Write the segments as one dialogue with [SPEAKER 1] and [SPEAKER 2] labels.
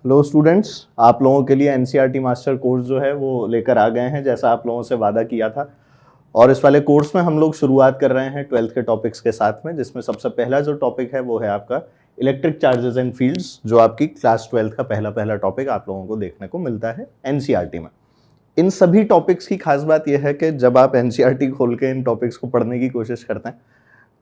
[SPEAKER 1] Hello students, आप लोगों के लिए एनसीईआरटी मास्टर कोर्स जो है वो लेकर आ गए हैं, जैसा आप लोगों से वादा किया था। और इस वाले कोर्स में हम लोग शुरुआत कर रहे हैं 12th के टॉपिक्स के साथ में, जिसमें सबसे पहला जो टॉपिक है वो है आपका इलेक्ट्रिक चार्जेस एंड फील्ड्स, जो आपकी क्लास 12th का पहला टॉपिक आप लोगों को देखने को मिलता है एनसीईआरटी में। इन सभी टॉपिक्स की खास बात यह है कि जब आप एनसीईआरटी खोल के इन टॉपिक्स को पढ़ने की कोशिश करते हैं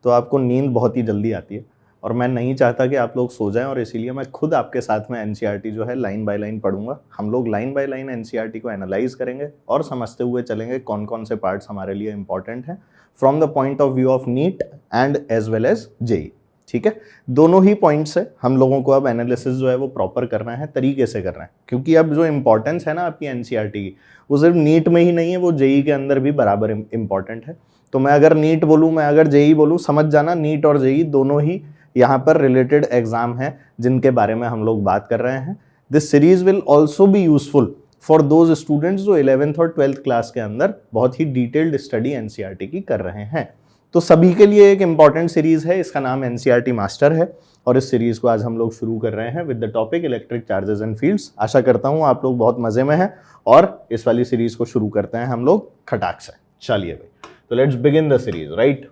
[SPEAKER 1] तो आपको नींद बहुत ही जल्दी आती है, और मैं नहीं चाहता कि आप लोग सो जाएं, और इसीलिए मैं खुद आपके साथ में एनसीईआरटी जो है लाइन बाय लाइन पढ़ूंगा। हम लोग लाइन बाय लाइन एनसीईआरटी को एनालाइज करेंगे और समझते हुए चलेंगे कौन कौन से पार्ट्स हमारे लिए इंपॉर्टेंट हैं from the point of view of NEET and as well as JEE. ठीक है, दोनों ही पॉइंट से हम लोगों को अब एनालिसिस जो है वो प्रॉपर करना है, तरीके से करना है, क्योंकि अब जो इंपॉर्टेंस है ना आपकी एनसीईआरटी की, वो सिर्फ नीट में ही नहीं है, वो जेई के अंदर भी बराबर इंपॉर्टेंट है। तो मैं अगर नीट बोलूँ, मैं अगर जेई बोलूँ, समझ जाना नीट और जेई दोनों ही यहाँ पर रिलेटेड एग्जाम हैं जिनके बारे में हम लोग बात कर रहे हैं। This series will also be useful for those students जो 11th और 12th क्लास के अंदर बहुत ही डिटेल्ड स्टडी एनसीईआरटी की कर रहे हैं। तो सभी के लिए एक इंपॉर्टेंट सीरीज है, इसका नाम एनसीईआरटी मास्टर है, और इस सीरीज को आज हम लोग शुरू कर रहे हैं with the topic electric charges and fields. आशा करता हूं आप लोग बहुत मजे में हैं, और इस वाली सीरीज को शुरू करते हैं हम लोग खटाक से। चलिए भाई, तो let's begin the series, right.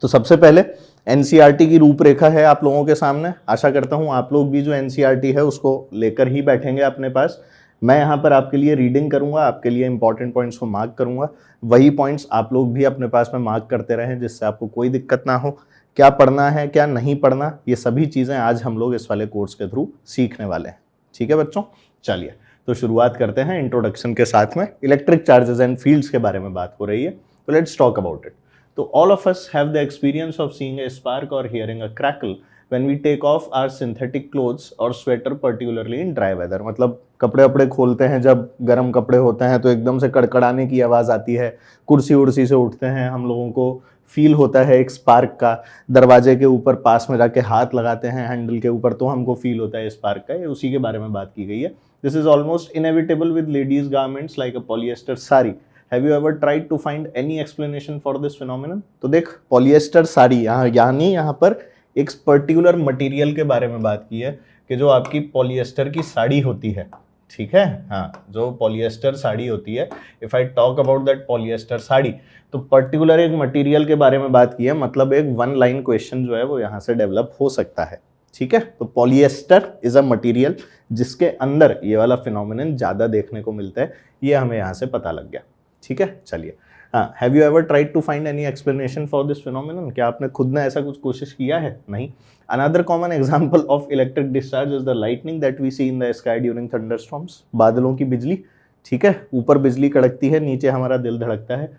[SPEAKER 1] तो सबसे पहले एनसीईआरटी की रूपरेखा है आप लोगों के सामने। आशा करता हूं आप लोग भी जो एनसीईआरटी है उसको लेकर ही बैठेंगे अपने पास। मैं यहाँ पर आपके लिए रीडिंग करूंगा, आपके लिए इंपॉर्टेंट पॉइंट्स को मार्क करूंगा, वही पॉइंट्स आप लोग भी अपने पास में मार्क करते रहें, जिससे आपको कोई दिक्कत ना हो। क्या पढ़ना है क्या नहीं पढ़ना, ये सभी चीज़ें आज हम लोग इस वाले कोर्स के थ्रू सीखने वाले हैं। ठीक है बच्चों, चलिए तो शुरुआत करते हैं इंट्रोडक्शन के साथ में। इलेक्ट्रिक चार्जेस एंड फील्ड्स के बारे में बात हो रही है, तो लेट्स टॉक अबाउट इट। तो all of us have the experience of seeing a spark or hearing a crackle when we take off our synthetic clothes or sweater, particularly in dry weather। मतलब कपड़े अपड़े खोलते हैं, जब गर्म कपड़े होते हैं तो एकदम से कड़कड़ाने की आवाज़ आती है, कुर्सी उर्सी से उठते हैं, हम लोगों को फील होता है एक स्पार्क का। दरवाजे के ऊपर पास में जाके हाथ लगाते हैं हैंडल के ऊपर, तो हमको फील होता है स्पार्क का। ये उसी के बारे में बात की गई है। This is almost inevitable with ladies garments like a polyester sari. Have you ever tried to find any explanation for this phenomenon? तो देख, पॉलिएस्टर साड़ी यहाँ पर एक पर्टिकुलर मटेरियल के बारे में बात की है कि जो आपकी पॉलिएस्टर की साड़ी होती है। ठीक है, हाँ, जो पॉलिएस्टर साड़ी होती है, if I talk about that polyester sari, तो पर्टिकुलर एक मटेरियल के बारे में बात की है। मतलब एक वन लाइन क्वेश्चन जो है वो यहाँ से डेवलप हो सकता है। ठीक है, तो पॉलिएस्टर इज अ मटेरियल जिसके अंदर ये वाला फिनोमिनन ज्यादा देखने को मिलता है, ये हमें यहाँ से पता लग गया। ठीक है, चलिए। हाँ, have you ever tried to find any explanation for this phenomenon? क्या आपने खुद ने ऐसा कुछ कोशिश किया है? नहीं। Another common example of electric discharge is the lightning that we see in the sky during thunderstorms. बादलों की बिजली। ठीक है, ऊपर बिजली कड़कती है, नीचे हमारा दिल धड़कता है।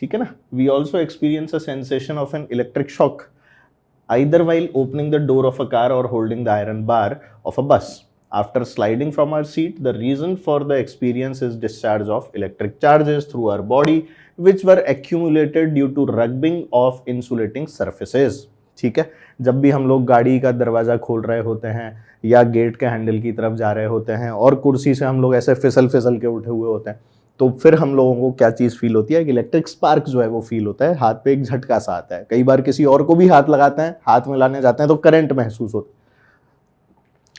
[SPEAKER 1] ठीक है ना। We also experience a sensation of an electric shock either while opening the door of a car or holding the iron bar of a bus. After sliding from our seat, the reason for the experience is discharge of electric charges through our body, which were accumulated due to rubbing of insulating surfaces. ठीक है, जब भी हम लोग गाड़ी का दरवाज़ा खोल रहे होते हैं या गेट के हैंडल की तरफ जा रहे होते हैं और कुर्सी से हम लोग ऐसे फिसल फिसल के उठे हुए होते हैं, तो फिर हम लोगों को क्या चीज़ फील होती है कि इलेक्ट्रिक स्पार्क जो है वो फील होता है, हाथ पे एक झटका सा आता है। कई बार किसी और को भी हाथ लगाते हैं, हाथ में लाने जाते हैं तो करंट महसूस होता है।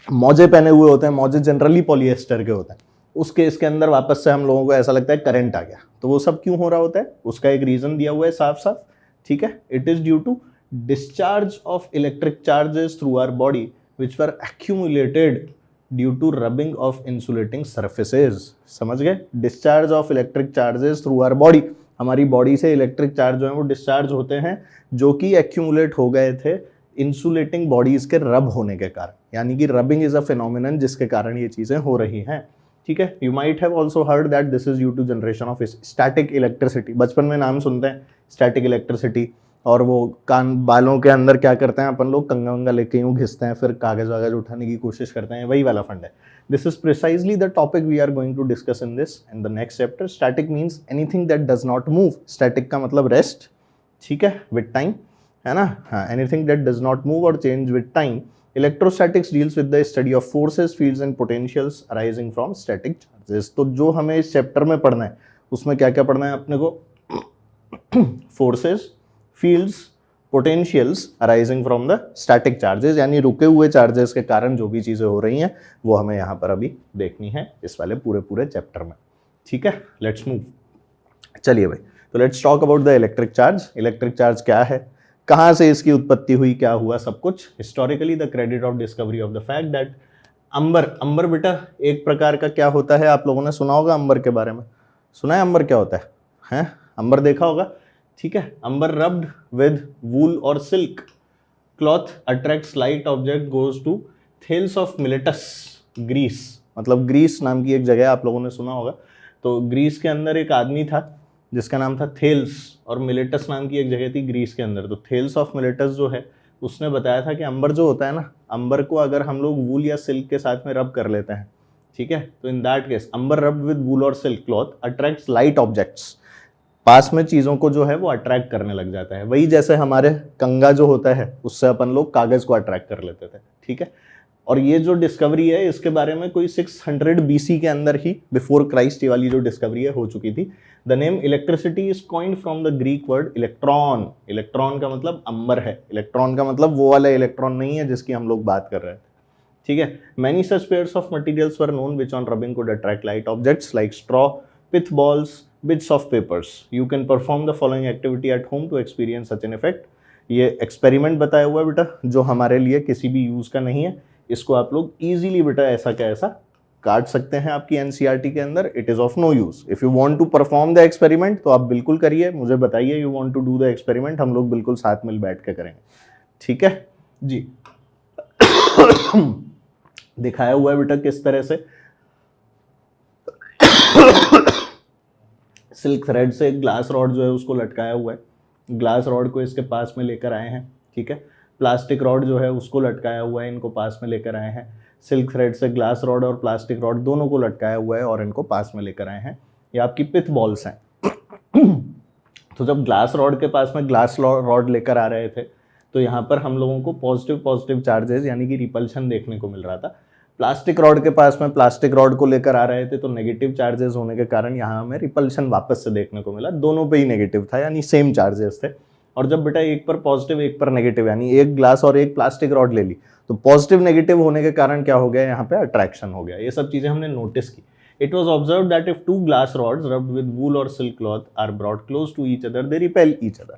[SPEAKER 1] मोजे पहने हुए होते हैं, मोजे जनरली पॉलिएस्टर के होते हैं, उस केस के अंदर वापस से हम लोगों को ऐसा लगता है करंट आ गया। तो वो सब क्यों हो रहा होता है, उसका एक रीजन दिया हुआ है साफ साफ। ठीक है, it is due to discharge of electric charges through our body which were accumulated due to rubbing of insulating surfaces. समझ गए? Discharge of electric charges through our body, हमारी बॉडी से इलेक्ट्रिक चार्ज जो है वो डिस्चार्ज होते हैं, जो कि एक्यूमुलेट हो गए थे इंसुलेटिंग बॉडीज के रब होने के कारण। यानी कि रबिंग इज अ फिनोमिनन जिसके कारण ये चीजें हो रही हैं। ठीक है, you might have also heard that this is due to generation of static electricity. बचपन में नाम सुनते हैं स्टैटिक इलेक्ट्रिसिटी, और वो कान बालों के अंदर क्या करते हैं अपन लोग, कंगा वंगा लेके यूँ घिसते हैं, फिर कागज वागज उठाने की कोशिश करते हैं, वही वाला फंड है। This is precisely the topic we are going to discuss in this in the next chapter. Static means anything that does not move. Static का मतलब रेस्ट। ठीक है, विद टाइम, है ना। हाँ, anything that does not move और change with time. Electrostatics deals with the study of forces, fields and potentials arising from static charges. तो जो हमें इस चैप्टर में पढ़ना है उसमें क्या क्या पढ़ना है अपने को? Forces, fields, potentials arising from the static charges, यानी रुके हुए चार्जेस के कारण जो भी चीजें हो रही हैं वो हमें यहाँ पर अभी देखनी है इस वाले पूरे चैप्टर में। ठीक है, लेट्स मूव। चलिए भाई, तो let's talk about the electric charge. Electric charge क्या है, कहाँ से इसकी उत्पत्ति हुई, क्या हुआ, सब कुछ। Historically the credit of discovery of the fact that amber बेटा एक प्रकार का क्या होता है, आप लोगों ने सुना होगा अंबर के बारे में, सुना है अंबर क्या होता है? हैं, अंबर देखा होगा, ठीक है। अंबर रब्ड विद वूल और silk cloth attracts light object goes to Thales of Miletus, Greece, मतलब ग्रीस नाम की एक जगह आप लोगों ने सुना होगा। तो ग्रीस के अंदर एक आदमी था जिसका नाम था थेल्स, और मिलेटस नाम की एक जगह थी ग्रीस के अंदर। तो थेल्स ऑफ मिलेटस जो है उसने बताया था कि अंबर जो होता है ना, अंबर को अगर हम लोग वूल या सिल्क के साथ में रब कर लेते हैं, ठीक है, तो in that case amber rubbed with wool और silk cloth attracts light objects, पास में चीज़ों को जो है वो अट्रैक्ट करने लग जाता है। वही जैसे हमारे कंगा जो होता है उससे अपन लोग कागज़ को अट्रैक्ट कर लेते थे, ठीक है। और ये जो डिस्कवरी है इसके बारे में कोई 600 BC के अंदर ही, बिफोर क्राइस्ट, ये वाली जो डिस्कवरी है हो चुकी थी। The name electricity is coined from the Greek word electron. Electron का मतलब अंबर है, इलेक्ट्रॉन का मतलब वो वाला इलेक्ट्रॉन नहीं है जिसकी हम लोग बात कर रहे थे, ठीक है। Many such pairs of materials were known which on rubbing could attract light objects like straw, pith balls, bits of papers. You can perform the following activity at home to experience such an effect. ये experiment बताया हुआ है बेटा, जो हमारे लिए किसी भी यूज का नहीं है। इसको आप लोग इजीली बेटा ऐसा क्या ऐसा काट सकते हैं आपकी एनसीईआरटी के अंदर। It is of no use. If you want to perform the experiment तो आप बिल्कुल करिए, मुझे बताइए you want to do the experiment, हम लोग बिल्कुल साथ मिल बैठ के करेंगे, ठीक है जी। दिखाया हुआ है बेटा किस तरह से सिल्क थ्रेड से एक ग्लास रॉड जो है उसको लटकाया हुआ है, ग्लास रॉड को इसके पास में लेकर आए हैं, ठीक है। प्लास्टिक रॉड जो है उसको लटकाया हुआ है, इनको पास में लेकर आए हैं। सिल्क थ्रेड से ग्लास रॉड और प्लास्टिक रॉड दोनों को लटकाया हुआ है और इनको पास में लेकर आए हैं। ये आपकी पिथ बॉल्स हैं। तो जब ग्लास रॉड के पास में ग्लास रॉड लेकर आ रहे थे तो यहाँ पर हम लोगों को पॉजिटिव चार्जेस यानी कि रिपल्शन देखने को मिल रहा था। प्लास्टिक रॉड के पास में प्लास्टिक रॉड को लेकर आ रहे थे तो नेगेटिव चार्जेस होने के कारण यहाँ हमें रिपल्शन वापस से देखने को मिला। दोनों पे ही नेगेटिव था, यानी सेम चार्जेस थे। और जब बेटा एक पर पॉजिटिव एक पर नेगेटिव, यानी एक ग्लास और एक प्लास्टिक रॉड ले ली तो पॉजिटिव नेगेटिव होने के कारण क्या हो गया, यहाँ पे अट्रैक्शन हो गया। ये सब चीजें हमने नोटिस की। It was observe that if two glass rods rubbed with wool और silk cloth are brought close to each other they repel each other.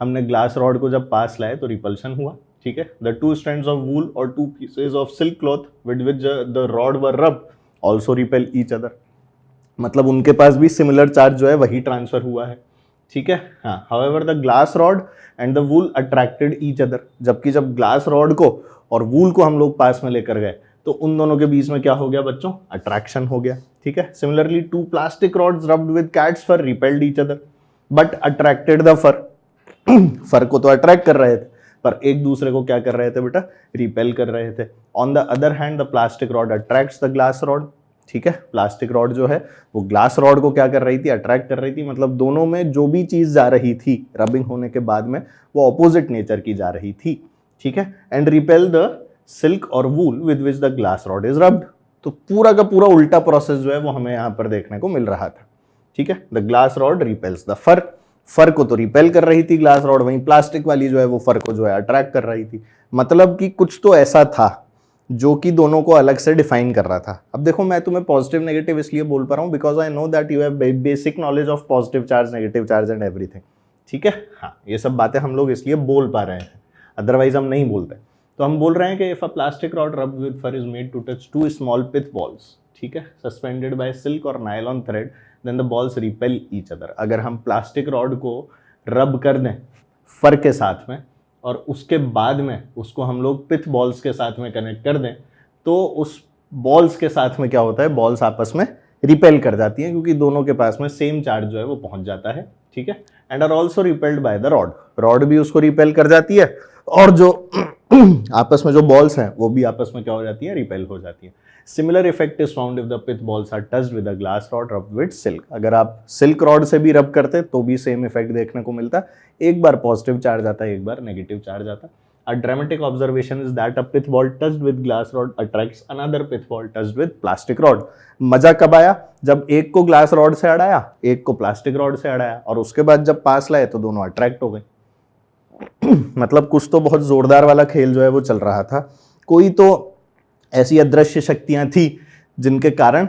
[SPEAKER 1] हमने ग्लास रॉड को जब पास लाए तो रिपल्शन हुआ, ठीक है। The two strands of wool और two pieces of silk cloth with which the rod were rubbed also repel each other. मतलब उनके पास भी सिमिलर चार्ज जो है वही ट्रांसफर हुआ है, ठीक है। हाँ, however the glass rod and the wool attracted each other. जबकि जब ग्लास रॉड को और वूल को हम लोग पास में लेकर गए तो उन दोनों के बीच में क्या हो गया बच्चों, अट्रैक्शन हो गया, ठीक है। Similarly two plastic rods rubbed with cat's fur repelled each other but attracted the fur. Fur को तो अट्रैक्ट कर रहे थे पर एक दूसरे को क्या कर रहे थे बेटा, रिपेल कर रहे थे। On the other hand the plastic rod attracts the glass rod, ठीक है। प्लास्टिक रॉड जो है वो ग्लास रॉड को क्या कर रही थी, अट्रैक्ट कर रही थी। मतलब दोनों में जो भी चीज जा रही थी रबिंग होने के बाद में वो ऑपोजिट नेचर की जा रही थी, ठीक है। एंड रिपेल द सिल्क और wool with which the glass rod is rubbed. तो पूरा का पूरा उल्टा प्रोसेस जो है वो हमें यहाँ पर देखने को मिल रहा था, ठीक है। The glass rod repels the fur. Fur को तो रिपेल कर रही थी ग्लास रॉड, वहीं प्लास्टिक वाली जो है वो फर को जो है अट्रैक्ट कर रही थी। मतलब कि कुछ तो ऐसा था जो कि दोनों को अलग से डिफाइन कर रहा था। अब देखो मैं तुम्हें पॉजिटिव नेगेटिव इसलिए बोल पा रहा हूँ because I know that you have basic knowledge of positive charge, negative charge and everything, ठीक है। हाँ, ये सब बातें हम लोग इसलिए बोल पा रहे हैं, अदरवाइज हम नहीं बोलते। तो हम बोल रहे हैं कि if a plastic rod rubbed with fur is made to touch two small pith balls, ठीक है, सस्पेंडेड बाय सिल्क और nylon thread, then the balls repel each other. अगर हम प्लास्टिक रॉड को रब कर दें फर के साथ में और उसके बाद में उसको हम लोग पिथ बॉल्स के साथ में कनेक्ट कर दें तो उस बॉल्स के साथ में क्या होता है, बॉल्स आपस में रिपेल कर जाती हैं क्योंकि दोनों के पास में सेम चार्ज जो है वो पहुंच जाता है, ठीक है। And are also repelled by the rod. Rod भी उसको रिपेल कर जाती है और जो आपस में जो बॉल्स हैं वो भी आपस में क्या हो जाती है, रिपेल हो जाती है। Similar effect is found if the pith balls are touched with a glass rod rubbed with silk. अगर आप सिल्क रॉड से भी रब करते तो भी सेम इफेक्ट देखने को मिलता। एक बार पॉजिटिव चार्ज आता है, एक बार नेगेटिव चार्ज आता। A dramatic observation is that a pith ball touched with glass rod attracts another pith ball touched with plastic rod. मजा कब आया, जब एक को ग्लास रॉड से अड़ाया, एक को प्लास्टिक रॉड से अड़ाया और उसके बाद जब पास लाए तो दोनों अट्रैक्ट हो गए। मतलब कुछ तो बहुत जोरदार वाला खेल जो है वो चल रहा था। कोई तो ऐसी अदृश्य शक्तियां थी जिनके कारण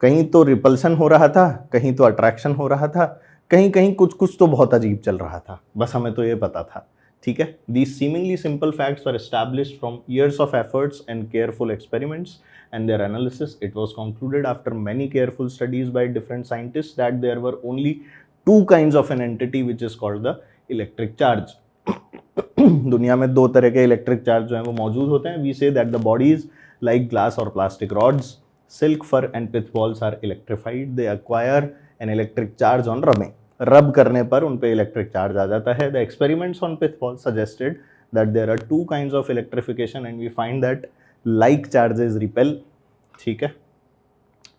[SPEAKER 1] कहीं तो रिपल्सन हो रहा था, कहीं तो अट्रैक्शन हो रहा था, कहीं कहीं कुछ कुछ तो बहुत अजीब चल रहा था, बस हमें तो ये पता था। ठीक है, these seemingly simple facts were established from years of efforts and careful experiments and their analysis. It was concluded after many careful studies by different scientists that there were only two kinds of an entity which is called the electric charge. दुनिया में दो तरह के electric charge जो है वो मौजूद होते हैं. We say that the bodies like glass और plastic rods, silk, fur and pith balls are electrified. They acquire an electric charge on rubbing. Rub करने पर उन पे इलेक्ट्रिक चार्ज आ जाता है. The experiments on pith ball suggested that there are two kinds of electrification and we find that like charges repel. ठीक है,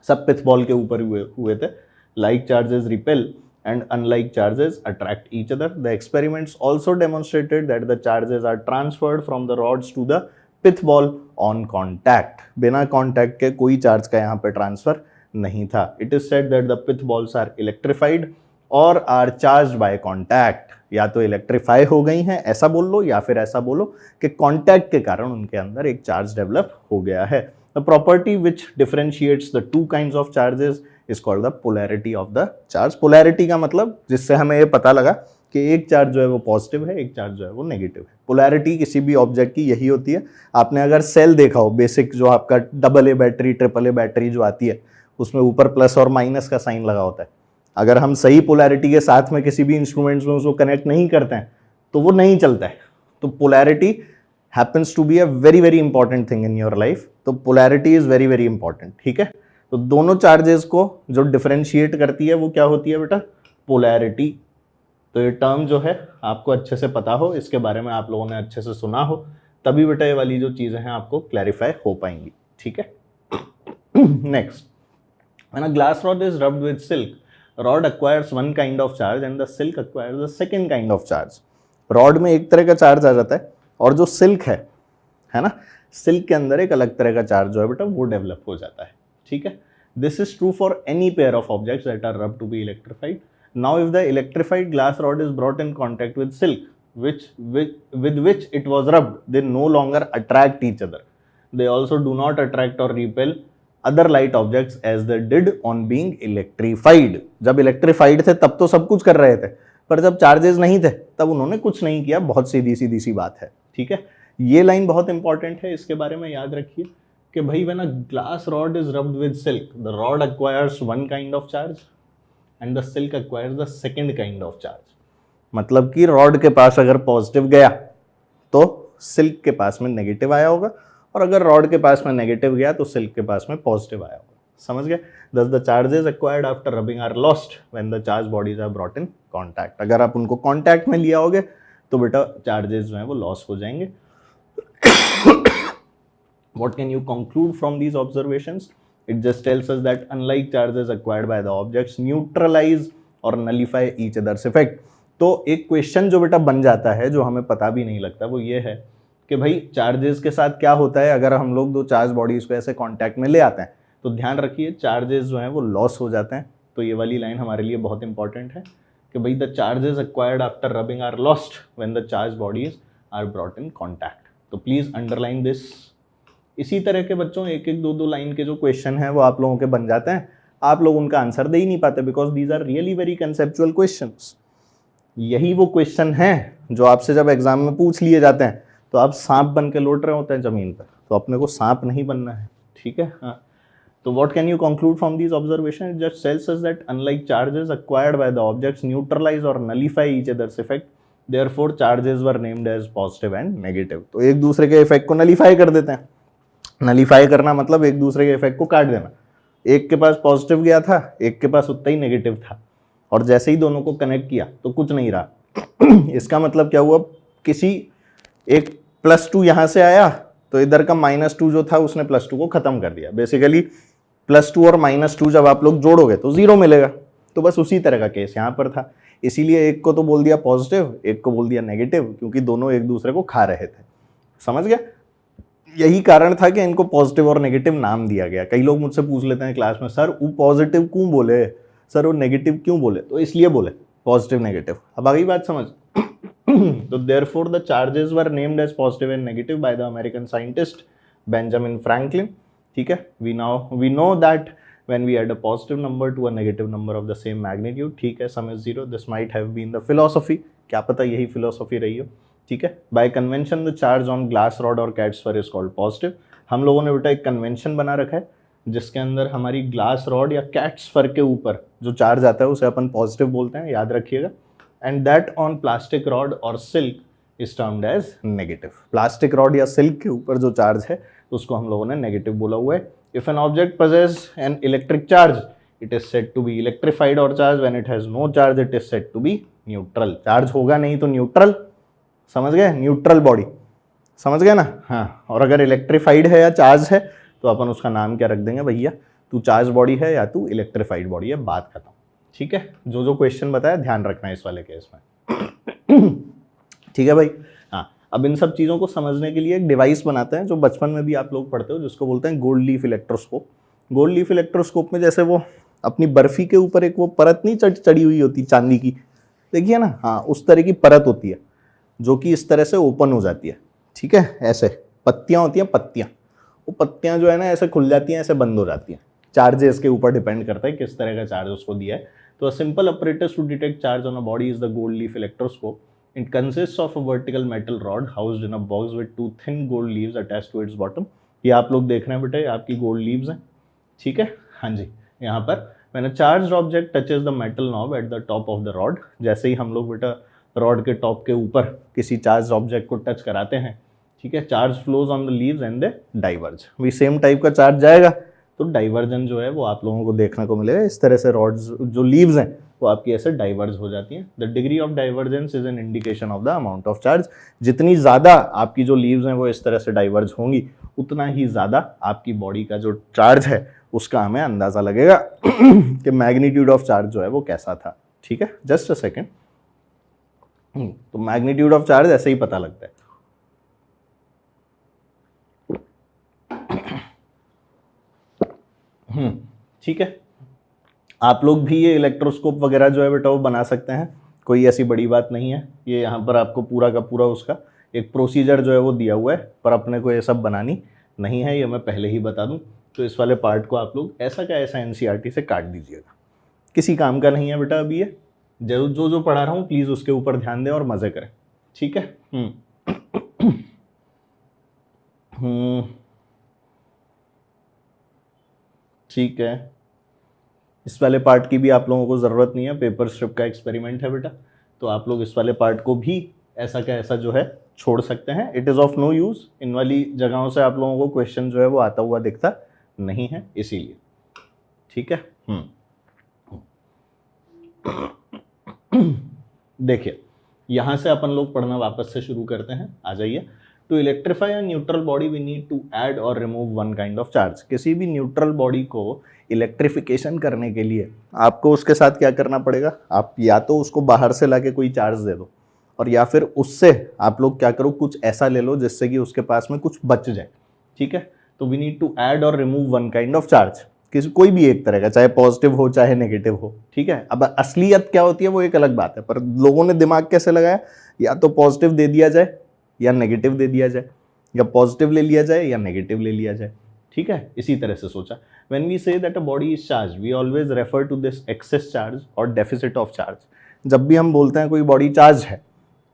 [SPEAKER 1] सब पिथ बॉल के ऊपर हुए थे. Like charges repel and unlike charges attract each other. The experiments also demonstrated that the charges are transferred from the rods to the pith ball on contact. बिना contact के कोई charge का यहाँ पे transfer नहीं था. It is said that the pith balls are electrified or are charged by contact. या तो electrify हो गई हैं ऐसा बोल लो, या फिर ऐसा बोलो कि contact के कारण उनके अंदर एक charge develop हो गया है. The property which differentiates the two kinds of charges is called the polarity of the charge. polarity का मतलब जिससे हमें ये पता लगा कि एक चार्ज जो है वो पॉजिटिव है, एक चार्ज जो है वो नेगेटिव है. पोलैरिटी किसी भी ऑब्जेक्ट की यही होती है. आपने अगर सेल देखा हो, बेसिक जो आपका AA बैटरी, AAA बैटरी जो आती है, उसमें ऊपर प्लस और माइनस का साइन लगा होता है. अगर हम सही पोलैरिटी के साथ में किसी भी इंस्ट्रूमेंट्स में उसको कनेक्ट नहीं करते हैं तो वो नहीं चलता है. तो polarity happens to be a very very important thing in your life. तो polarity is very very important. ठीक है, तो दोनों चार्जेस को जो डिफरेंशिएट करती है वो क्या होती है बेटा? पोलैरिटी. तो ये टर्म जो है आपको अच्छे से पता हो, इसके बारे में आप लोगों ने अच्छे से सुना हो, तभी बेटा ये वाली जो चीजें हैं आपको क्लैरिफाई हो पाएंगी. ठीक है, next, when a glass rod is rubbed with silk, rod acquires one kind of charge and the silk acquires the second kind of charge. Rod में एक तरह का चार्ज आ जाता है और जो सिल्क है ना, सिल्क के अंदर एक अलग तरह का चार्ज जो है बेटा वो डेवलप हो जाता है. ठीक है, this is true for any pair of objects that are rubbed to be electrified. Now if the electrified glass rod is brought in contact with silk with which it was rubbed, they no longer attract each other. They also do not attract or repel other light objects as they did on being electrified. जब electrified थे तब तो सब कुछ कर रहे थे, पर जब चार्जेस नहीं थे तब उन्होंने कुछ नहीं किया. बहुत सीधी सी बात है. ठीक है, ये लाइन बहुत इंपॉर्टेंट है, इसके बारे में याद रखिए कि भाई when a glass rod is rubbed with silk, the rod acquires one kind of charge and the silk acquires the second kind of charge. मतलब कि रॉड के पास अगर पॉजिटिव गया तो सिल्क के पास में नेगेटिव आया होगा, और अगर रॉड के पास में नेगेटिव गया तो सिल्क के पास में पॉजिटिव आया होगा. समझ गए? Thus the charges acquired after rubbing are lost when the charged bodies are brought in contact. अगर आप उनको कांटेक्ट में लिया होगे तो बेटा चार्जेस जो हैं वो लॉस हो जाएंगे. What can you conclude from these observations? It just tells us that unlike charges acquired by the objects neutralize or nullify each other's effect. तो एक क्वेश्चन जो बेटा बन जाता है, जो हमें पता भी नहीं लगता, वो ये है कि भाई चार्जेस के साथ क्या होता है अगर हम लोग दो चार्ज बॉडीज को ऐसे कांटेक्ट में ले आते हैं. तो ध्यान रखिए चार्जेस जो हैं वो लॉस हो जाते हैं. तो ये वाली लाइन हमारे लिए बहुत इंपॉर्टेंट है कि भाई the charges acquired after rubbing are lost when the charge bodies are brought in contact. तो प्लीज अंडरलाइन दिस. इसी तरह के बच्चों एक एक दो लाइन के जो क्वेश्चन हैं वो आप लोगों के बन जाते हैं. आप लोग उनका आंसर दे ही नहीं पाते because these are really very conceptual questions. यही वो क्वेश्चन हैं जो आपसे जब एग्जाम में पूछ लिए जाते हैं तो आप सांप बन के लौट रहे होते हैं जमीन पर. तो अपने को सांप नहीं बनना है. ठीक है, हाँ. तो what can you conclude from these observation? It just tells us that unlike charges acquired by the objects neutralize और nullify each other's effect, therefore charges were named as positive and negative. तो एक दूसरे के effect को nullify कर देते हैं. Nullify करना मतलब एक दूसरे के इफेक्ट को काट देना. एक के पास पॉजिटिव गया था, एक के पास उतना ही नेगेटिव था, और जैसे ही दोनों को कनेक्ट किया तो कुछ नहीं रहा. इसका मतलब क्या हुआ? किसी एक +2 यहाँ से आया तो इधर का -2 जो था उसने +2 को खत्म कर दिया. बेसिकली +2 और -2 जब आप लोग जोड़ोगे तो 0 मिलेगा. तो बस उसी तरह का केस यहाँ पर था. इसीलिए एक को तो बोल दिया पॉजिटिव, एक को बोल दिया नेगेटिव, क्योंकि दोनों एक दूसरे को खा रहे थे. समझ गया? यही कारण था कि इनको पॉजिटिव और नेगेटिव नाम दिया गया. कई लोग मुझसे पूछ लेते हैं क्लास में, सर वो पॉजिटिव क्यों बोले, सर वो नेगेटिव क्यों बोले? तो इसलिए बोले पॉजिटिव नेगेटिव. अब आ गई बात समझ? तो therefore the charges were named as positive and negative by the American scientist Benjamin Franklin. ठीक है, we know that when we add a positive number to a negative number of the same magnitude, ठीक है, sum is zero. This might have been the philosophy, क्या पता यही philosophy रही हो. ठीक है, by convention the charge on glass rod or cat sphere is called positive. हम लोगों ने बेटा एक कन्वेंशन बना रखा है जिसके अंदर हमारी ग्लास रॉड या कैट स्फर के ऊपर जो चार्ज आता है उसे अपन पॉजिटिव बोलते हैं, याद रखिएगा. And that on plastic rod और silk is termed as negative. Plastic rod या सिल्क के ऊपर जो चार्ज है उसको हम लोगों ने नेगेटिव बोला हुआ है. If an object possess an electric charge it is said to be electrified और charge. When it has no charge it is said to be neutral. Charge होगा नहीं तो न्यूट्रल, समझ गए, न्यूट्रल बॉडी, समझ गए ना. हाँ, और अगर इलेक्ट्रिफाइड है या चार्ज है तो अपन उसका नाम क्या रख देंगे, भैया तू चार्ज बॉडी है या तू इलेक्ट्रिफाइड बॉडी है, बात खत्म. ठीक है, जो जो क्वेश्चन बताया ध्यान रखना है इस वाले केस में. ठीक है भाई. हाँ, अब इन सब चीज़ों को समझने के लिए एक डिवाइस बनाते हैं जो बचपन में भी आप लोग पढ़ते हो, जिसको बोलते हैं gold leaf electroscope. Gold leaf electroscope में जैसे वो अपनी बर्फी के ऊपर एक वो परत नहीं चढ़ी हुई होती चांदी की, देखिए ना, हाँ उस तरह की परत होती है जो कि इस तरह से ओपन हो जाती है. ठीक है, ऐसे पत्तियाँ होती हैं, पत्तियाँ, वो पत्तियाँ जो है ना ऐसे खुल जाती हैं, ऐसे बंद हो जाती हैं. चार्जेस के ऊपर डिपेंड करता है किस तरह का चार्ज उसको दिया है. तो a simple apparatus to detect charge on a body is the gold leaf electroscope. It consists of a vertical metal rod housed in a box with two thin gold leaves attached to its bottom. ये आप लोग देख रहे हैं बेटा, ये आपकी gold leaves हैं. ठीक है, हाँ जी. यहाँ पर when a charged object touches the metal knob at the top of the rod, जैसे ही हम लोग बेटा रॉड के टॉप के ऊपर किसी चार्ज ऑब्जेक्ट को टच कराते हैं, ठीक है, charge flows on the leaves and they diverge. भी सेम टाइप का चार्ज जाएगा तो डाइवर्जन जो है वो आप लोगों को देखने को मिलेगा. इस तरह से रॉड्स जो लीव्स हैं वो आपकी ऐसे डाइवर्ज हो जाती हैं. The degree of divergence is an indication of the amount of charge. जितनी ज़्यादा आपकी जो लीव्स हैं वो इस तरह से डाइवर्ज होंगी उतना ही ज़्यादा आपकी बॉडी का जो चार्ज है उसका हमें अंदाज़ा लगेगा कि मैग्नीट्यूड ऑफ चार्ज जो है वो कैसा था. ठीक है, जस्ट अ सेकेंड. तो मैग्नीट्यूड ऑफ चार्ज ऐसे ही पता लगता है. ठीक है, आप लोग भी ये इलेक्ट्रोस्कोप वगैरह जो है बेटा वो बना सकते हैं, कोई ऐसी बड़ी बात नहीं है. ये यहाँ पर आपको पूरा का पूरा उसका एक प्रोसीजर जो है वो दिया हुआ है, पर अपने को ये सब बनानी नहीं है, ये मैं पहले ही बता दूं. तो इस वाले पार्ट को आप लोग ऐसा का ऐसा एनसीईआरटी से काट दीजिएगा, किसी काम का नहीं है बेटा. अभी ये जो पढ़ा रहा हूँ प्लीज़ उसके ऊपर ध्यान दें और मज़े करें. ठीक है. ठीक है, इस वाले पार्ट की भी आप लोगों को ज़रूरत नहीं है, पेपर स्ट्रिप का एक्सपेरिमेंट है बेटा, तो आप लोग इस वाले पार्ट को भी ऐसा का ऐसा जो है छोड़ सकते हैं. It is of no use. इन वाली जगहों से आप लोगों को क्वेश्चन जो है वो आता हुआ दिखता नहीं है, इसीलिए. ठीक है. देखिए, यहाँ से अपन लोग पढ़ना वापस से शुरू करते हैं. आ जाइए. To electrify a neutral body we need to add और remove one kind of charge. किसी भी न्यूट्रल बॉडी को इलेक्ट्रिफिकेशन करने के लिए आपको उसके साथ क्या करना पड़ेगा, आप या तो उसको बाहर से लाके कोई चार्ज दे दो, और या फिर उससे आप लोग क्या करो, कुछ ऐसा ले लो जिससे कि उसके पास में कुछ बच जाए. ठीक है, तो वी नीड टू ऐड और remove one kind of charge, कोई भी एक तरह का, चाहे पॉजिटिव हो चाहे नेगेटिव हो. ठीक है, अब असलियत क्या होती है वो एक अलग बात है, पर लोगों ने दिमाग कैसे लगाया, या तो पॉजिटिव दे दिया जाए या नेगेटिव दे दिया जाए, या पॉजिटिव ले लिया जाए या नेगेटिव ले लिया जाए. ठीक है, इसी तरह से सोचा. When we say that a body is charge we always refer to this excess charge और डेफिसिट ऑफ चार्ज. जब भी हम बोलते हैं कोई बॉडी चार्ज है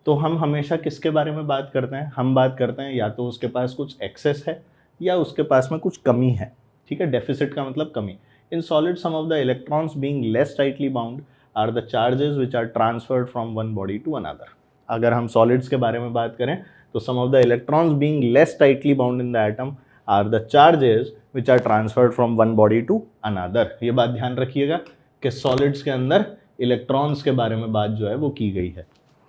[SPEAKER 1] तो हम हमेशा किसके बारे में बात करते हैं, हम बात करते हैं या तो उसके पास कुछ एक्सेस है या उसके पास में कुछ कमी है. ठीक है, डेफिसिट का मतलब कमी. In solid some of the electrons being less tightly bound are the charges which are transferred from one body to another. अगर हम सॉलिड्स के बारे में बात करें तो some of the electrons being less tightly bound in the atom are the charges which are transferred from one body to another. ये बात ध्यान रखिएगा कि सॉलिड्स के अंदर इलेक्ट्रॉन्स के बारे में बात जो है वो की गई है.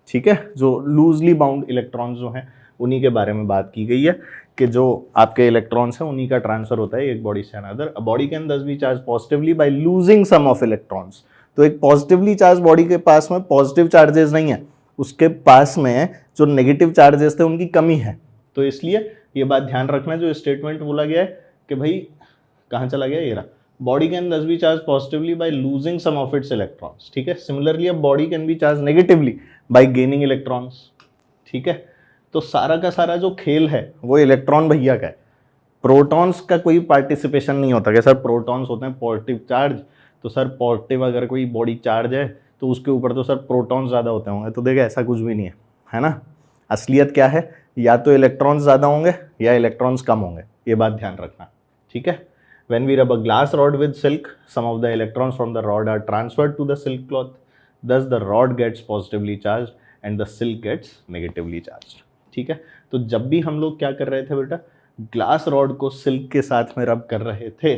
[SPEAKER 1] ठीक है, जो लूजली बाउंड इलेक्ट्रॉन्स जो हैं उन्हीं के बारे में बात की गई है कि जो आपके इलेक्ट्रॉन्स हैं उन्हीं का ट्रांसफर होता है एक बॉडी से another. A body can thus be charge positively by losing some of electrons. तो एक पॉजिटिवली चार्ज बॉडी के पास में पॉजिटिव चार्जेस नहीं है, उसके पास में जो नेगेटिव चार्जेस थे उनकी कमी है. तो इसलिए ये बात ध्यान रखना, जो स्टेटमेंट बोला गया है कि भाई कहाँ चला गया ये रहा, body can thus be charge positively by losing some of its electrons, ठीक है। सिमिलरली अब body can be charge negatively by gaining electrons, ठीक है। तो सारा का सारा जो खेल है वो इलेक्ट्रॉन भैया का है, प्रोटॉन्स का कोई पार्टिसिपेशन नहीं होता कि सर प्रोटॉन्स होते हैं पॉजिटिव चार्ज, तो सर पॉजिटिव अगर कोई बॉडी चार्ज है तो उसके ऊपर तो सर प्रोटॉन्स ज़्यादा होते होंगे, तो देखिए ऐसा कुछ भी नहीं है ना। असलियत क्या है, या तो इलेक्ट्रॉन्स ज़्यादा होंगे या इलेक्ट्रॉन्स कम होंगे, ये बात ध्यान रखना, ठीक है। When we rub a glass rod with silk, some of the electrons from the rod are transferred to the silk cloth. Thus, the rod gets positively charged and the silk gets negatively charged. ठीक है, तो जब भी हम लोग क्या कर रहे थे बेटा, ग्लास रॉड को सिल्क के साथ में रब कर रहे थे,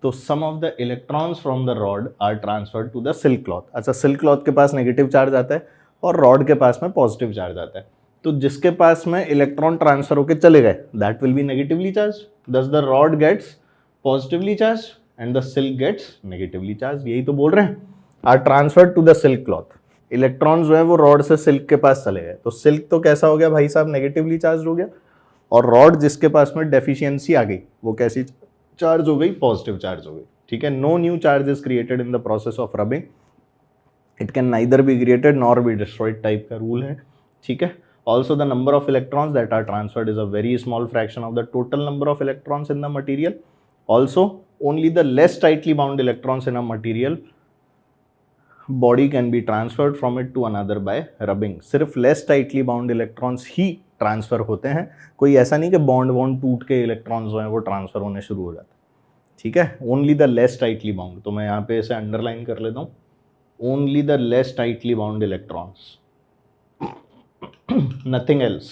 [SPEAKER 1] तो some of the electrons from the rod are transferred to the silk cloth. अच्छा, सिल्क क्लॉथ के पास नेगेटिव चार्ज आता है और रॉड के पास में पॉजिटिव चार्ज आता है, तो जिसके पास में इलेक्ट्रॉन ट्रांसफर होकर चले गए that will be negatively charge. Thus the rod gets positively charge and the silk gets negatively charge, यही तो बोल रहे हैं, are transferred to the silk cloth. Electron जो है वो रॉड से सिल्क के पास चले गए, तो सिल्क तो कैसा हो गया भाई साहब, नेगेटिवली चार्ज हो गया, और रॉड जिसके पास में डेफिशिएंसी आ गई वो कैसी चार्ज हो गई, पॉजिटिव चार्ज हो गई, ठीक है। No new charge is created in the process of rubbing, it can neither be created nor be destroyed type का रूल है, ठीक है। Also, the number of electrons that are transferred is a very small fraction of the total number of electrons in the material. Also, only the less tightly bound electrons in a material body can be transferred from it to another by rubbing. सिर्फ less tightly bound electrons ही transfer होते हैं, कोई ऐसा नहीं कि bond टूट के electrons जो हैं वो ट्रांसफर होने शुरू हो जाते हैं, ठीक है। Only the less tightly bound, तो मैं यहाँ पे इसे अंडरलाइन कर लेता हूँ, only the less tightly bound electrons, nothing else,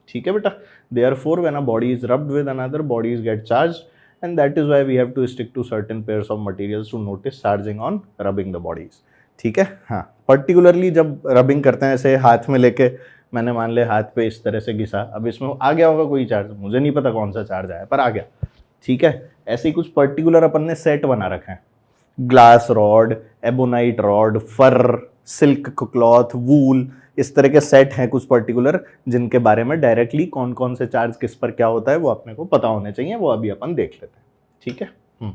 [SPEAKER 1] ठीक है बेटा। Therefore, when a body is rubbed with another, bodies get charged, and that is why we have to stick to certain pairs of materials to notice charging on rubbing the bodies, ठीक है। हाँ, particularly जब rubbing करते हैं, ऐसे हाथ में लेके मैंने मान ले हाथ पे इस तरह से घिसा, अब इसमें आ गया होगा कोई चार्ज, मुझे नहीं पता कौन सा चार्ज आया पर आ गया, ठीक है। ऐसे ही कुछ पर्टिकुलर अपन ने सेट बना रखे हैं, ग्लास रॉड, एबोनाइट रॉड, फर, सिल्क क्लॉथ, वूल, इस तरह के सेट हैं कुछ पर्टिकुलर, जिनके बारे में डायरेक्टली कौन कौन से चार्ज किस पर क्या होता है वो अपने को पता होने चाहिए, वो अभी अपन देख लेते हैं, ठीक है।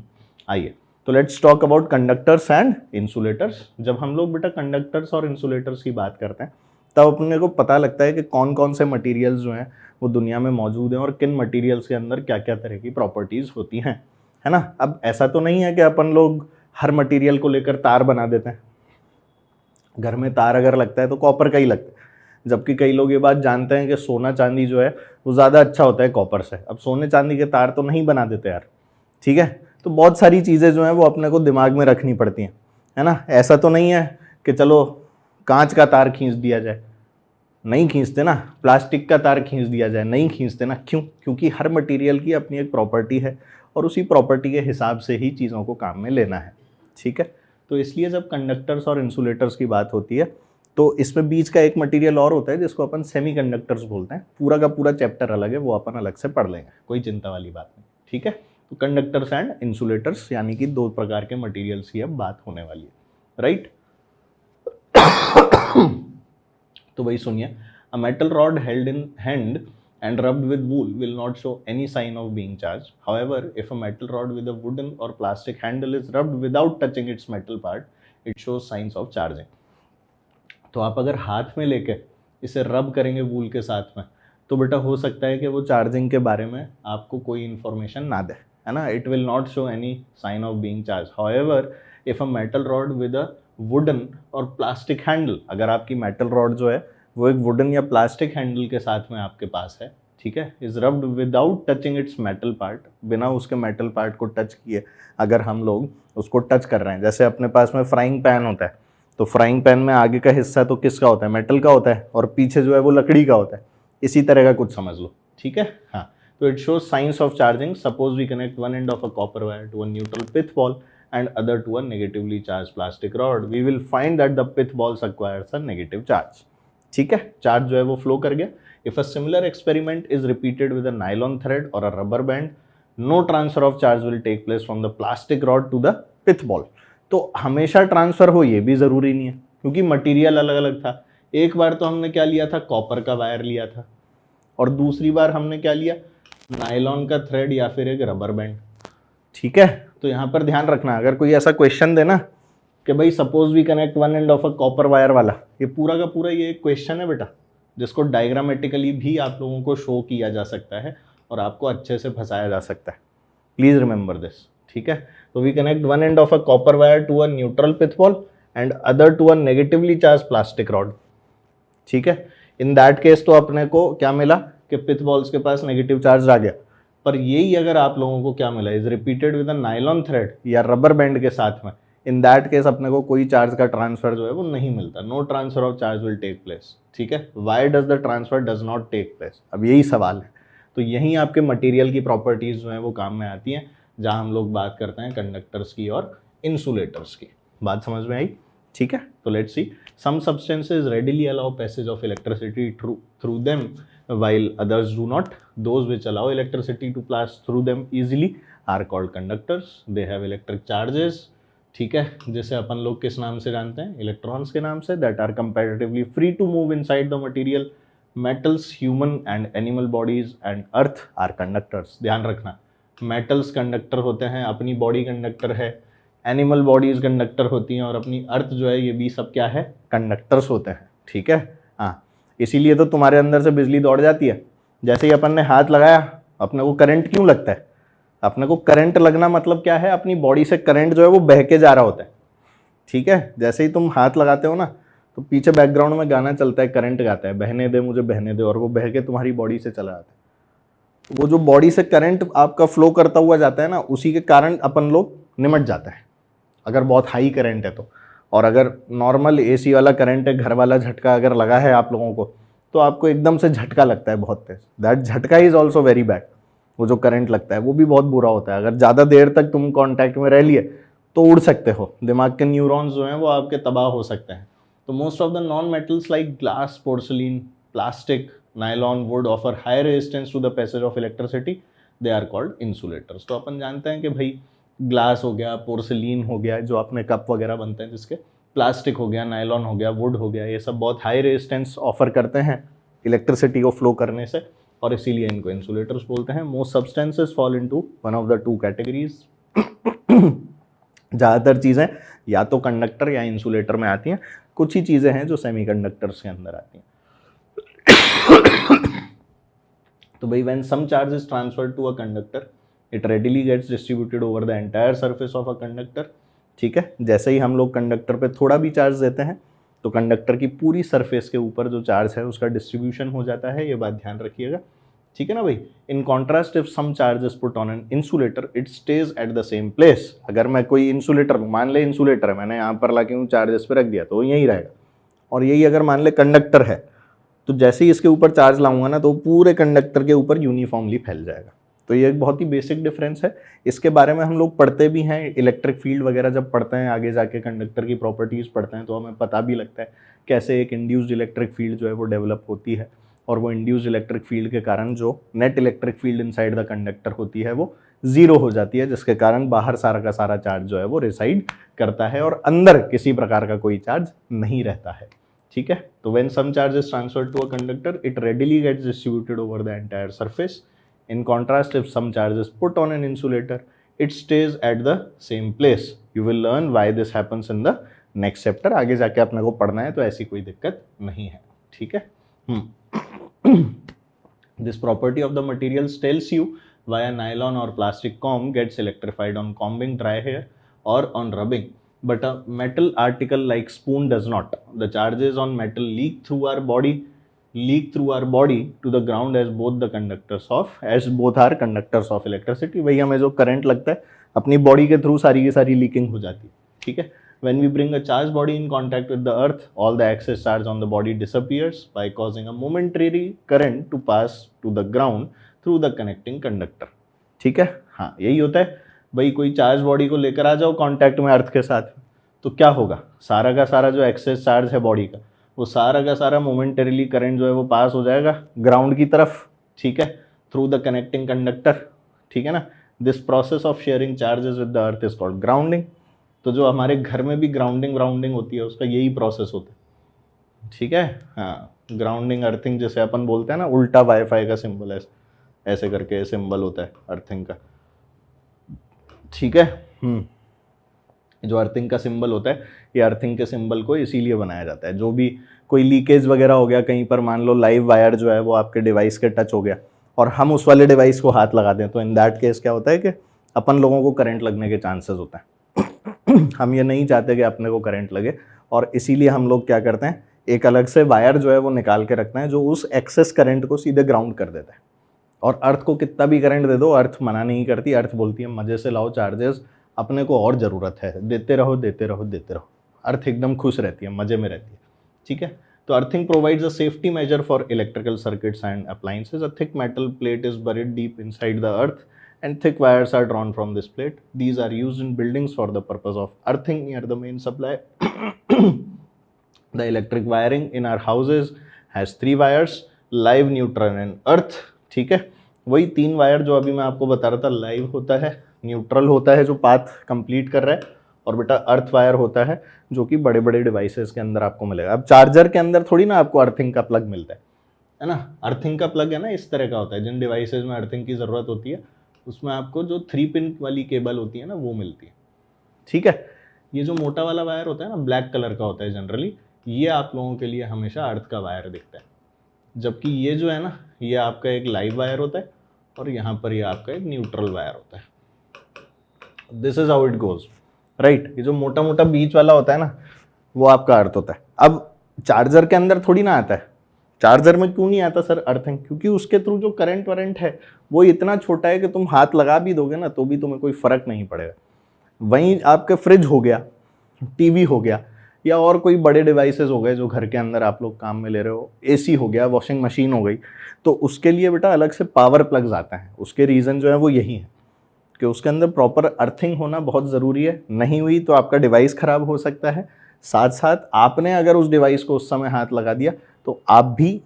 [SPEAKER 1] आइए, तो let's talk about conductors and insulators. जब हम लोग बेटा कंडक्टर्स और इंसुलेटर्स की बात करते हैं तब अपने को पता लगता है कि कौन कौन से मटेरियल्स जो हैं वो दुनिया में मौजूद हैं और किन मटेरियल्स के अंदर क्या क्या तरह की प्रॉपर्टीज़ होती हैं, है ना। अब ऐसा तो नहीं है कि अपन लोग हर मटेरियल को लेकर तार बना देते हैं, घर में तार अगर लगता है तो कॉपर का ही लगता है, जबकि कई लोग ये बात जानते हैं कि सोना चांदी जो है वो ज़्यादा अच्छा होता है कॉपर से। अब सोने चांदी के तार तो नहीं बना देते यार, ठीक है। तो बहुत सारी चीज़ें जो हैं वो अपने को दिमाग में रखनी पड़ती हैं, है ना। ऐसा तो नहीं है कि चलो कांच का तार खींच दिया जाए, नहीं खींचते ना, प्लास्टिक का तार खींच दिया जाए, नहीं खींचते ना, क्यों? क्योंकि हर मटेरियल की अपनी एक प्रॉपर्टी है और उसी प्रॉपर्टी के हिसाब से ही चीज़ों को काम में लेना है, ठीक है। तो इसलिए जब कंडक्टर्स और इंसुलेटर्स की बात होती है तो इसमें बीच का एक मटेरियल और होता है जिसको अपन सेमीकंडक्टर्स बोलते हैं, पूरा का पूरा चैप्टर अलग है, वो अपन अलग से पढ़ लेंगे, कोई चिंता वाली बात नहीं, ठीक है। तो कंडक्टर्स एंड इंसुलेटर्स यानी कि दो प्रकार के मटेरियल्स की अब बात होने वाली है, राइट। तो भाई सुनिए, अ metal rod held in hand and rubbed with wool will not show any sign of being charged. However, if a metal rod with a wooden or plastic handle is rubbed without touching its metal part, it shows signs of charging. तो आप अगर हाथ में लेके इसे रब करेंगे वूल के साथ में तो बेटा हो सकता है कि वो चार्जिंग के बारे में आपको कोई इन्फॉर्मेशन ना दे, है ना। It will not show any sign of being charge. However, if a metal rod with a wooden और प्लास्टिक हैंडल, अगर आपकी मेटल रॉड जो है वो एक वुडन या प्लास्टिक हैंडल के साथ में आपके पास है, ठीक है, is rubbed without touching it's metal part, बिना उसके मेटल पार्ट को टच किए अगर हम लोग उसको टच कर रहे हैं, जैसे अपने पास में फ्राइंग पैन होता है, तो फ्राइंग पैन में आगे का हिस्सा तो किसका होता है, मेटल का होता है, और पीछे जो है वो लकड़ी का होता है, इसी तरह का कुछ समझ लो, ठीक है। हाँ, तो it shows signs of charging. Suppose we connect one end of a copper wire to a neutral pith ball and other to a negatively charged plastic rod, we will find that the pith balls acquires a negative charge, ठीक है, charge जो है वो flow कर गया। If a similar experiment is repeated with a nylon thread or a rubber band, no transfer of charge will take place from the plastic rod to the pith ball. तो हमेशा transfer हो ये भी ज़रूरी नहीं है क्योंकि मटेरियल अलग अलग था। एक बार तो हमने क्या लिया था, कॉपर का वायर लिया था, और दूसरी बार हमने क्या लिया, नायलॉन का थ्रेड या फिर एक रबर बैंड, ठीक है। तो यहाँ पर ध्यान रखना, अगर कोई ऐसा क्वेश्चन देना कि भाई suppose we connect one end of a copper wire वाला, ये पूरा का पूरा ये एक क्वेश्चन है बेटा, जिसको डायग्रामेटिकली भी आप लोगों को शो किया जा सकता है और आपको अच्छे से फंसाया जा सकता है। प्लीज रिमेंबर दिस, ठीक है। तो we connect one end of a copper wire to a neutral pith ball and other to a negatively charge plastic rod, ठीक है। इन दैट केस तो अपने को क्या मिला कि पिथ बॉल्स के पास नेगेटिव चार्ज आ गया, पर यही अगर आप लोगों को क्या मिला, is repeated with a nylon thread या रबर बैंड के साथ में, इन दैट केस अपने को कोई चार्ज का ट्रांसफर जो है वो नहीं मिलता, no transfer of charge will take place, ठीक है। Why does the transfer does not take place, अब यही सवाल है। तो यहीं आपके मटेरियल की प्रॉपर्टीज जो है वो काम में आती हैं, जहां हम लोग बात करते हैं कंडक्टर्स की और इंसुलेटर्स की। बात समझ में आई, ठीक है। तो let's see, some substances readily allow passage of electricity through them while others do not. Those which allow electricity to pass through them easily are called conductors. They have electric charges, ठीक है, जिसे अपन लोग किस नाम से जानते हैं, electrons के नाम से, that are comparatively free to move inside the material. Metals, human and animal bodies and earth are conductors. ध्यान रखना, मेटल्स कंडक्टर होते हैं, अपनी बॉडी कंडक्टर है, एनिमल बॉडीज कंडक्टर होती हैं और अपनी अर्थ जो है ये भी सब क्या है, कंडक्टर्स होते हैं, ठीक है। हाँ, इसीलिए तो तुम्हारे अंदर से बिजली दौड़ जाती है, जैसे ही अपन ने हाथ लगाया अपने को करंट क्यों लगता है, अपने को करंट लगना मतलब क्या है, अपनी बॉडी से करंट जो है वो बह के जा रहा होता है, ठीक है। जैसे ही तुम हाथ लगाते हो ना तो पीछे बैकग्राउंड में गाना चलता है, करंट गाता है, बहने दे मुझे बहने दे, और वो बह के तुम्हारी बॉडी से चला जाता है। वो जो बॉडी से करंट आपका फ्लो करता हुआ जाता है ना, उसी के कारण अपन लोग निमट जाता है, अगर बहुत हाई करंट है तो। और अगर नॉर्मल एसी वाला करंट है, घर वाला झटका अगर लगा है आप लोगों को, तो आपको एकदम से झटका लगता है बहुत तेज, दैट झटका इज ऑल्सो वेरी बैड। वो जो करंट लगता है वो भी बहुत बुरा होता है, अगर ज़्यादा देर तक तुम कॉन्टैक्ट में रह लिए तो उड़ सकते हो, दिमाग के न्यूरॉन्स जो हैं वो आपके तबाह हो सकते हैं। तो most of the non metals like glass, porcelain, plastic, nylon, wood offer high resistance to the passage of electricity, they are called insulators. तो अपन जानते हैं कि भाई ग्लास हो गया, पोर्सलिन हो गया, जो अपने कप वगैरह बनते हैं जिसके, प्लास्टिक हो गया, नायलॉन हो गया, वुड हो गया, ये सब बहुत हाई रेजिस्टेंस ऑफर करते हैं इलेक्ट्रिसिटी को फ्लो करने से, और इसीलिए इनको इंसुलेटर्स बोलते हैं। Most substances fall into one of the two categories. ज़्यादातर चीज़ें या तो कंडक्टर या इंसुलेटर में आती हैं, कुछ ही चीज़ें हैं जो सेमीकंडक्टर्स के अंदर आती हैं। तो भाई when some charge is transferred to a conductor, it readily gets distributed over the entire surface of a conductor, ठीक है। जैसे ही हम लोग कंडक्टर पे थोड़ा भी चार्ज देते हैं तो कंडक्टर की पूरी सरफेस के ऊपर जो चार्ज है उसका डिस्ट्रीब्यूशन हो जाता है, ये बात ध्यान रखिएगा, ठीक है ना भाई। In contrast if some charge is put on an insulator it stays at the same place. अगर मैं कोई इंसुलेटर, मान ले इंसुलेटर है, मैंने यहाँ पर ला के चार्ज इस पर रख दिया तो यहीं रहेगा, और यही अगर मान ले कंडक्टर है तो जैसे ही इसके ऊपर चार्ज लाऊंगा ना तो पूरे कंडक्टर के ऊपर यूनिफॉर्मली फैल जाएगा। तो ये एक बहुत ही बेसिक डिफरेंस है, इसके बारे में हम लोग पढ़ते भी हैं, इलेक्ट्रिक फील्ड वगैरह जब पढ़ते हैं, आगे जाके कंडक्टर की प्रॉपर्टीज़ पढ़ते हैं तो हमें पता भी लगता है कैसे एक इंड्यूस्ड इलेक्ट्रिक फील्ड जो है वो डेवलप होती है, और वो इंड्यूस्ड इलेक्ट्रिक फील्ड के कारण जो net electric field inside the conductor होती है वो जीरो हो जाती है, जिसके कारण बाहर सारा का सारा चार्ज जो है वो रिसाइड करता है और अंदर किसी प्रकार का कोई चार्ज नहीं रहता है, ठीक है। तो when some charge is transferred to a conductor it readily gets distributed over the entire surface. In contrast, if some charge is put on an insulator, it stays at the same place. You will learn why this happens in the next chapter. आगे जाके अपने को पढ़ना है तो ऐसी कोई दिक्कत नहीं है, ठीक है। This property of the materials tells you why a nylon or plastic comb gets electrified on combing dry hair or on rubbing, but a metal article like spoon does not. The charges on metal leak through our body to the ground as both are conductors of electricity। वही हमें जो current लगता है अपनी body के through सारी की सारी लीकिंग हो जाती है, ठीक है। When we bring a charged body in contact with the earth, all the excess charge on the body disappears by causing a momentary current to pass to the ground through the connecting conductor, ठीक है। हाँ, यही होता है भाई, कोई charge body को लेकर आ जाओ कांटेक्ट में अर्थ के साथ, तो क्या होगा, सारा का सारा जो एक्सेस चार्ज है बॉडी का वो सारा का सारा मोमेंटरीली करंट जो है वो पास हो जाएगा ग्राउंड की तरफ, ठीक है, थ्रू द कनेक्टिंग कंडक्टर, ठीक है ना। This process of sharing charges with the earth is called grounding. तो जो हमारे घर में भी ग्राउंडिंग होती है उसका यही प्रोसेस होता है, ठीक है। हाँ, ग्राउंडिंग अर्थिंग जैसे अपन बोलते हैं ना, उल्टा वाईफाई का सिंबल है, ऐसे करके सिंबल होता है अर्थिंग का, ठीक है। जो अर्थिंग का सिंबल होता है, ये अर्थिंग के सिंबल को इसीलिए बनाया जाता है। जो भी कोई लीकेज वगैरह हो गया कहीं पर, मान लो लाइव वायर जो है वो आपके डिवाइस के टच हो गया और हम उस वाले डिवाइस को हाथ लगा दें, तो इन दैट केस क्या होता है कि अपन लोगों को करंट लगने के चांसेस होता है। हम ये नहीं चाहते कि अपने को करंट लगे, और इसीलिए हम लोग क्या करते हैं, एक अलग से वायर जो है वो निकाल के रखते हैं जो उस एक्सेस करंट को सीधे ग्राउंड कर देता है। और अर्थ को कितना भी करंट दे दो, अर्थ मना नहीं करती, अर्थ बोलती है मजे से लाओ चार्जेस, अपने को और ज़रूरत है, देते रहो देते रहो देते रहो। अर्थ एकदम खुश रहती है, मज़े में रहती है, ठीक है। तो earthing provides a safety major for electrical circuits and appliances. A thick metal plate is buried deep inside the earth and thick wires are drawn from this plate. These are used in buildings for the purpose of earthing near the main supply. The electric wiring in our houses has 3 wires, live, neutral and earth. ठीक है, वही 3 wire जो अभी मैं आपको बता रहा था, लाइव होता है, न्यूट्रल होता है जो पाथ कंप्लीट कर रहा है, और बेटा अर्थ वायर होता है जो कि बड़े बड़े डिवाइसेस के अंदर आपको मिलेगा। अब चार्जर के अंदर थोड़ी ना आपको अर्थिंग का प्लग मिलता है ना। अर्थिंग का प्लग है ना इस तरह का होता है, जिन डिवाइसेस में अर्थिंग की ज़रूरत होती है उसमें आपको जो 3 पिन वाली केबल होती है ना वो मिलती है, ठीक है। ये जो मोटा वाला वायर होता है ना, ब्लैक कलर का होता है जनरली, ये आप लोगों के लिए हमेशा अर्थ का वायर दिखता है, जबकि ये जो है ना ये आपका एक लाइव वायर होता है और यहाँ पर ये आपका एक न्यूट्रल वायर होता है। This is how it goes, right. ये जो मोटा मोटा बीच वाला होता है ना वो आपका अर्थ होता है। अब चार्जर के अंदर थोड़ी ना आता है, चार्जर में क्यों नहीं आता सर अर्थिंग? क्योंकि उसके थ्रू जो करंट वरेंट है वो इतना छोटा है कि तुम हाथ लगा भी दोगे ना तो भी तुम्हें कोई फर्क नहीं पड़ेगा। वहीं आपके फ्रिज हो गया, टीवी हो गया, या और कोई बड़े डिवाइसेस हो गए जो घर के अंदर आप लोग काम में ले रहे हो, एसी हो गया, वॉशिंग मशीन हो गई, तो उसके लिए बेटा अलग से पावर प्लग्स आता है। उसके रीज़न जो है वो यही है कि उसके अंदर प्रॉपर अर्थिंग होना बहुत ज़रूरी है। नहीं हुई तो आपका डिवाइस ख़राब हो सकता है, साथ साथ आपने अगर उस डिवाइस को उस समय हाथ लगा दिया तो आप भी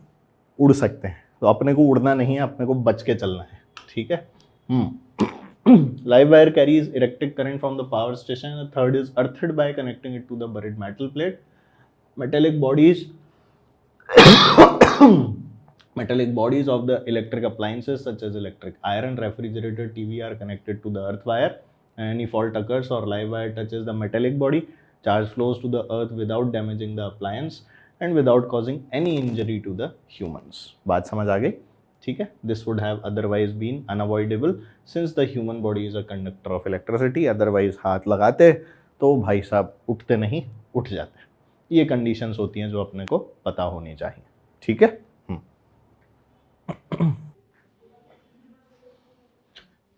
[SPEAKER 1] उड़ सकते हैं। तो अपने को उड़ना नहीं है, अपने को बच के चलना है, ठीक है। Live wire carries electric current from the power station, and the third is earthed by connecting it to the buried metal plate. Metallic bodies metallic bodies of the electric appliances such as electric iron, refrigerator, TV are connected to the earth wire. Any fault occurs or live wire touches the metallic body, charge flows to the earth without damaging the appliance and without causing any injury to the humans. बात समझ आ गई, ठीक है। This would have otherwise been unavoidable since the human body is a conductor of electricity. Otherwise हाथ लगाते तो भाई साहब उठते नहीं, उठ जाते। ये कंडीशंस होती हैं जो अपने को पता होनी चाहिए, ठीक है।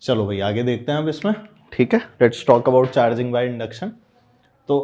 [SPEAKER 1] चलो भाई आगे देखते हैं अब इसमें, ठीक है। Let's talk about charging by induction. तो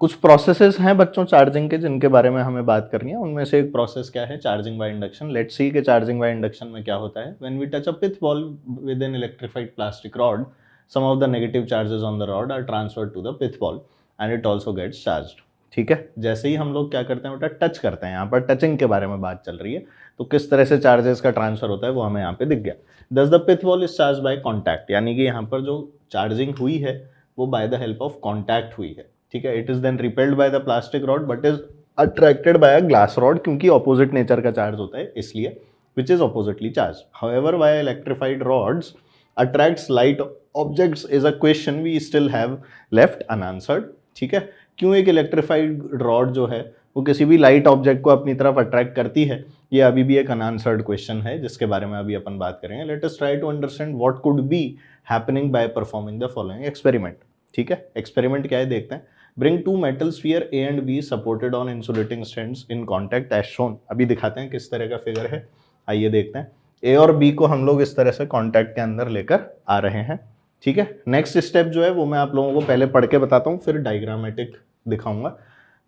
[SPEAKER 1] कुछ प्रोसेसेस हैं बच्चों चार्जिंग के जिनके बारे में हमें बात करनी है। उनमें से एक प्रोसेस क्या है, charging by induction. Let's see कि चार्जिंग बाय इंडक्शन में क्या होता है। When we touch a pith ball with an electrified plastic rod, some of the negative charges on the rod are transferred to the pith ball and it also gets charged, ठीक है। जैसे ही हम लोग क्या करते हैं बेटा, टच करते हैं, यहाँ पर टचिंग के बारे में बात चल रही है, तो किस तरह से चार्जेस का ट्रांसफर होता है वो हमें यहाँ पे दिख गया। Thus the pith ball is charge by contact, यानी कि यहाँ पर जो चार्जिंग हुई है वो by the help of contact हुई है, ठीक है। It is then repelled by the plastic rod but is attracted by a glass rod, क्योंकि ऑपोजिट नेचर का चार्ज होता है इसलिए, which is oppositely charge. However why electrified rods attracts light objects is a question we still have left unanswered, ठीक है। क्यों एक electrified rod जो है वो किसी भी लाइट ऑब्जेक्ट को अपनी तरफ अट्रैक्ट करती है, ये अभी भी एक अनआंसर्ड क्वेश्चन है जिसके बारे में अभी अपन बात करेंगे। Let us try to understand what could be happening by performing the following experiment, ठीक है। एक्सपेरिमेंट क्या है देखते हैं। Bring 2 metal sphere A and B supported on insulating stands in contact as shown. अभी दिखाते हैं किस तरह का फिगर है, आइए देखते हैं। A और B को हम लोग इस तरह से कॉन्टैक्ट के अंदर लेकर आ रहे हैं, ठीक है। नेक्स्ट स्टेप जो है वो मैं आप लोगों को पहले पढ़ के बताता हूँ, फिर डायग्रामेटिक दिखाऊंगा।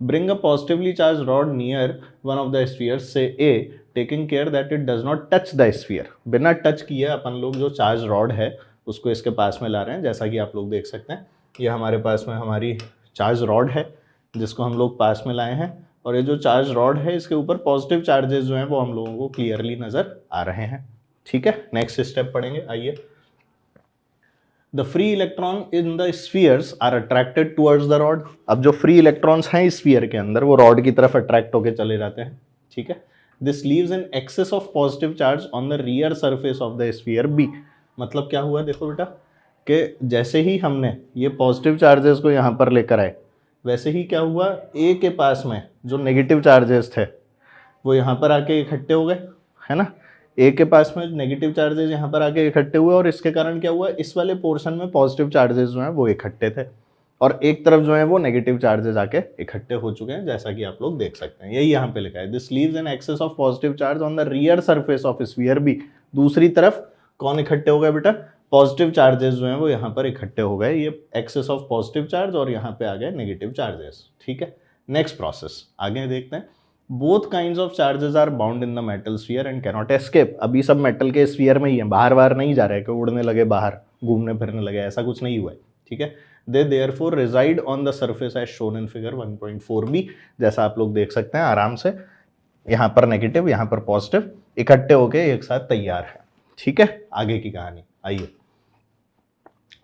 [SPEAKER 1] Bring a positively charged rod near one of the spheres, say A, taking care that it does not touch the sphere. बिना टच किए अपन लोग जो चार्ज रॉड है उसको इसके पास में ला रहे हैं। जैसा कि आप लोग देख सकते हैं ये हमारे पास में हमारी चार्ज रॉड है जिसको हम लोग पास में लाए हैं, और ये जो चार्ज रॉड है इसके ऊपर पॉजिटिव चार्जेस जो हैं वो हम लोगों को क्लियरली नजर आ रहे हैं, ठीक है। नेक्स्ट स्टेप पढ़ेंगे, आइए। The free electron in the spheres are attracted towards the rod. अब जो free electrons हैं इस sphere के अंदर वो rod की तरफ attract होके चले जाते हैं, ठीक है। This leaves an excess of positive charge on the rear surface of the sphere B. मतलब क्या हुआ देखो बेटा, कि जैसे ही हमने ये पॉजिटिव चार्जेस को यहाँ पर लेकर आए, वैसे ही क्या हुआ, ए के पास में जो नेगेटिव चार्जेस थे वो यहाँ पर आके इकट्ठे हो गए, है ना। ए के पास में नेगेटिव चार्जेस यहाँ पर आके इकट्ठे हुए और इसके कारण क्या हुआ, इस वाले पोर्शन में पॉजिटिव चार्जेस जो हैं वो इकट्ठे थे और एक तरफ जो है वो नेगेटिव चार्जेस आके इकट्ठे हो चुके हैं, जैसा कि आप लोग देख सकते हैं। यही यहाँ पे लिखा है, this leaves an excess of positive charge on the rear surface of sphere B. दूसरी तरफ कौन इकट्ठे हो गए बेटा, पॉजिटिव चार्जेस जो हैं वो यहाँ पर इकट्ठे हो गए, ये एक्सेस ऑफ पॉजिटिव चार्ज, और यहाँ पे आ गए नेगेटिव चार्जेस। ठीक है, नेक्स्ट प्रोसेस आगे देखते हैं। Both kinds of charges are bound in the metal sphere and cannot escape. अभी सब मेटल के स्फीयर में ही है, बाहर बाहर नहीं जा रहे कि उड़ने लगे बाहर, घूमने फिरने लगे, ऐसा कुछ नहीं हुआ है। ठीक है, they therefore reside on the surface as shown in figure 1.4b। जैसा आप लोग देख सकते हैं आराम से, यहाँ पर नेगेटिव यहाँ पर पॉजिटिव इकट्ठे होके एक साथ तैयार है। ठीक है, आगे की कहानी आइए।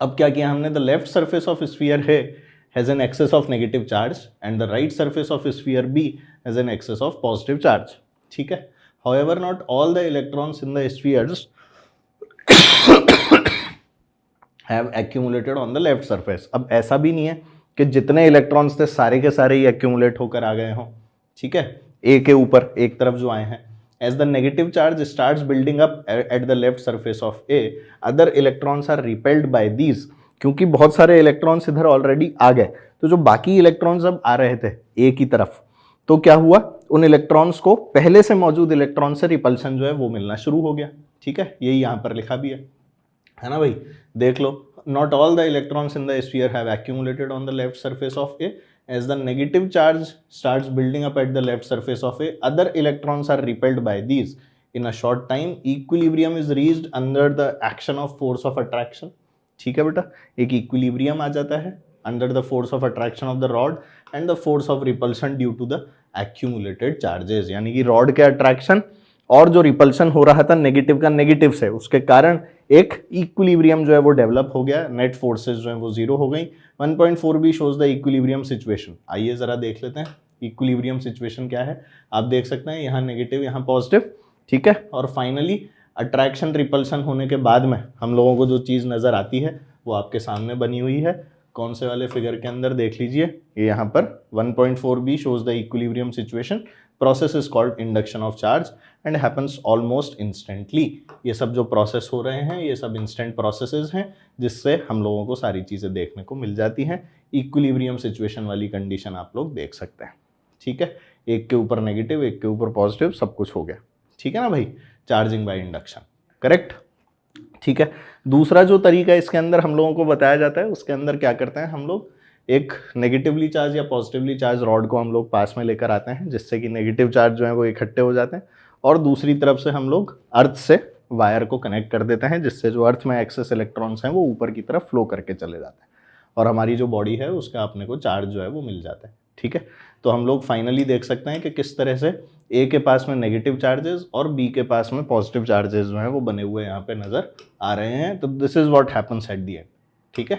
[SPEAKER 1] अब क्या किया हमने, the left surface of sphere है has an excess of negative charge and the right surface of sphere B has an excess of positive charge. ठीक है, however not all the electrons in the spheres have accumulated on the left surface. अब ऐसा भी नहीं है कि जितने electrons थे सारे के सारे ही accumulate होकर आ गए हों। ठीक है, A के ऊपर एक तरफ जो आए हैं, as the negative charge starts building up at the left surface of A, other electrons are repelled by these. क्योंकि बहुत सारे इलेक्ट्रॉन्स इधर ऑलरेडी आ गए, तो जो बाकी इलेक्ट्रॉन्स अब आ रहे थे ए की तरफ, तो क्या हुआ, उन इलेक्ट्रॉन्स को पहले से मौजूद इलेक्ट्रॉन से रिपल्शन जो है वो मिलना शुरू हो गया। ठीक है, यही यहाँ पर लिखा भी है ना भाई, देख लो। Not all the electrons in the sphere have accumulated on the left surface of A, as the negative charge starts building up at the left surface of A, other electrons are repelled by these. In a short time equilibrium is reached under the action of force of attraction. ठीक है बेटा, एक equilibrium आ जाता है under the force of attraction of the rod and the force of repulsion due to the accumulated charges. यानी कि rod के अट्रैक्शन और जो रिपल्शन हो रहा था नेगेटिव का नेगेटिव से, उसके कारण एक इक्विलिब्रियम जो है वो डेवलप हो गया, नेट फोर्सेस जो है वो जीरो हो गई। 1.4b shows the equilibrium situation. आइए जरा देख लेते हैं इक्विलिब्रियम सिचुएशन क्या है। आप देख सकते हैं यहाँ नेगेटिव यहाँ पॉजिटिव। ठीक है, और फाइनली अट्रैक्शन रिपल्शन होने के बाद में हम लोगों को जो चीज़ नज़र आती है वो आपके सामने बनी हुई है। कौन से वाले फिगर के अंदर देख लीजिए, ये यहाँ पर 1.4b shows the equilibrium situation. Process is called induction of charge and happens almost instantly. ये सब जो प्रोसेस हो रहे हैं ये सब इंस्टेंट प्रोसेसेस हैं, जिससे हम लोगों को सारी चीज़ें देखने को मिल जाती हैं। इक्विलिब्रियम सिचुएशन वाली कंडीशन आप लोग देख सकते हैं। ठीक है, एक के ऊपर नेगेटिव एक के ऊपर पॉजिटिव, सब कुछ हो गया। ठीक है ना भाई, चार्जिंग बाय इंडक्शन, करेक्ट। ठीक है, दूसरा जो तरीका इसके अंदर हम लोगों को बताया जाता है, उसके अंदर क्या करते हैं हम लोग, एक नेगेटिवली चार्ज या पॉजिटिवली चार्ज रॉड को हम लोग पास में लेकर आते हैं, जिससे कि नेगेटिव चार्ज जो है वो इकट्ठे हो जाते हैं, और दूसरी तरफ से हम लोग अर्थ से वायर को कनेक्ट कर देते हैं, जिससे जो अर्थ में एक्सेस इलेक्ट्रॉन्स हैं वो ऊपर की तरफ फ्लो करके चले जाते हैं और हमारी जो बॉडी है उसका अपने को चार्ज जो है वो मिल जाता है। ठीक है, तो हम लोग फाइनली देख सकते हैं कि किस तरह से ए के पास में नेगेटिव चार्जेस और बी के पास में पॉजिटिव चार्जेस जो हैं वो बने हुए यहाँ पे नज़र आ रहे हैं। तो this is what happens at the end. ठीक है,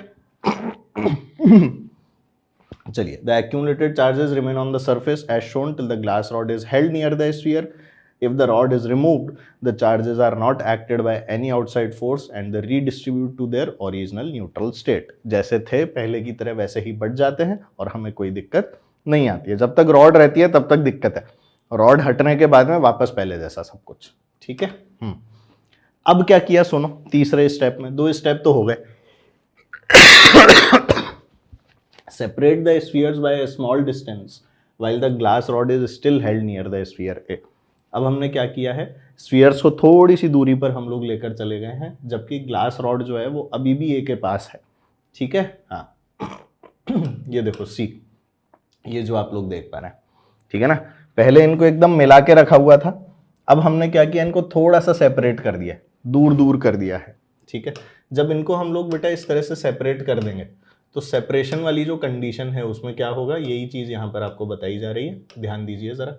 [SPEAKER 1] चलिए, the accumulated charges remain on the surface as shown till the glass rod is held near the sphere. If the rod is removed, the charges are not acted by any outside force and they redistribute to their original neutral state. जैसे थे पहले की तरह वैसे ही बढ़ जाते हैं और हमें कोई दिक्कत नहीं आती है। जब तक रॉड रहती है तब तक दिक्कत है, रॉड हटने के बाद में वापस पहले जैसा सब कुछ। ठीक है, अब क्या किया सुनो, तीसरे स्टेप में, दो स्टेप तो हो गए। Separate the spheres by a small distance while the glass rod is still held near the sphere A. अब हमने क्या किया है, स्फीयर्स को थोड़ी सी दूरी पर हम लोग लेकर चले गए हैं, जबकि ग्लास रॉड जो है वो अभी भी ए के पास है। ठीक है, हाँ ये देखो सी, ये जो आप लोग देख पा रहे हैं। ठीक है ना, पहले इनको एकदम मिला के रखा हुआ था, अब हमने क्या किया, इनको थोड़ा सा सेपरेट कर दिया, दूर दूर कर दिया है। ठीक है, जब इनको हम लोग बेटा इस तरह से सेपरेट कर देंगे तो सेपरेशन वाली जो कंडीशन है उसमें क्या होगा, यही चीज़ यहाँ पर आपको बताई जा रही है, ध्यान दीजिए ज़रा,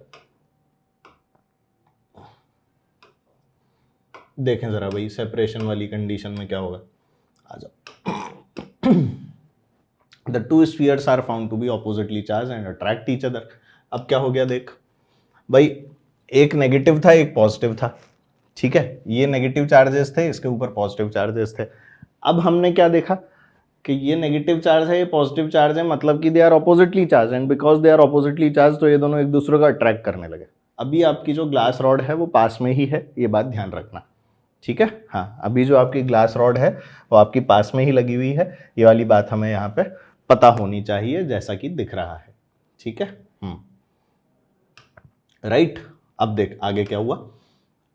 [SPEAKER 1] देखें जरा भाई, सेपरेशन वाली कंडीशन में क्या होगा, आ जाओ। The two spheres are found to be oppositely charge and attract each other. अब क्या हो गया देख भाई, एक नेगेटिव था एक पॉजिटिव था। ठीक है, ये नेगेटिव चार्जेस थे, इसके ऊपर पॉजिटिव चार्जेस थे। अब हमने क्या देखा कि ये नेगेटिव चार्ज है, ये पॉजिटिव चार्ज है, मतलब कि they are oppositely charge, and because they are oppositely charge तो ये दोनों एक दूसरे को अट्रैक्ट करने लगे। अभी आपकी जो ग्लास रॉड है वो पास में ही है, ये बात ध्यान रखना, ठीक है। हाँ, अभी जो आपकी ग्लास रॉड है वो आपकी पास में ही लगी हुई है, ये वाली बात हमें यहाँ पे पता होनी चाहिए जैसा कि दिख रहा है, ठीक है। राइट, अब देख आगे क्या हुआ।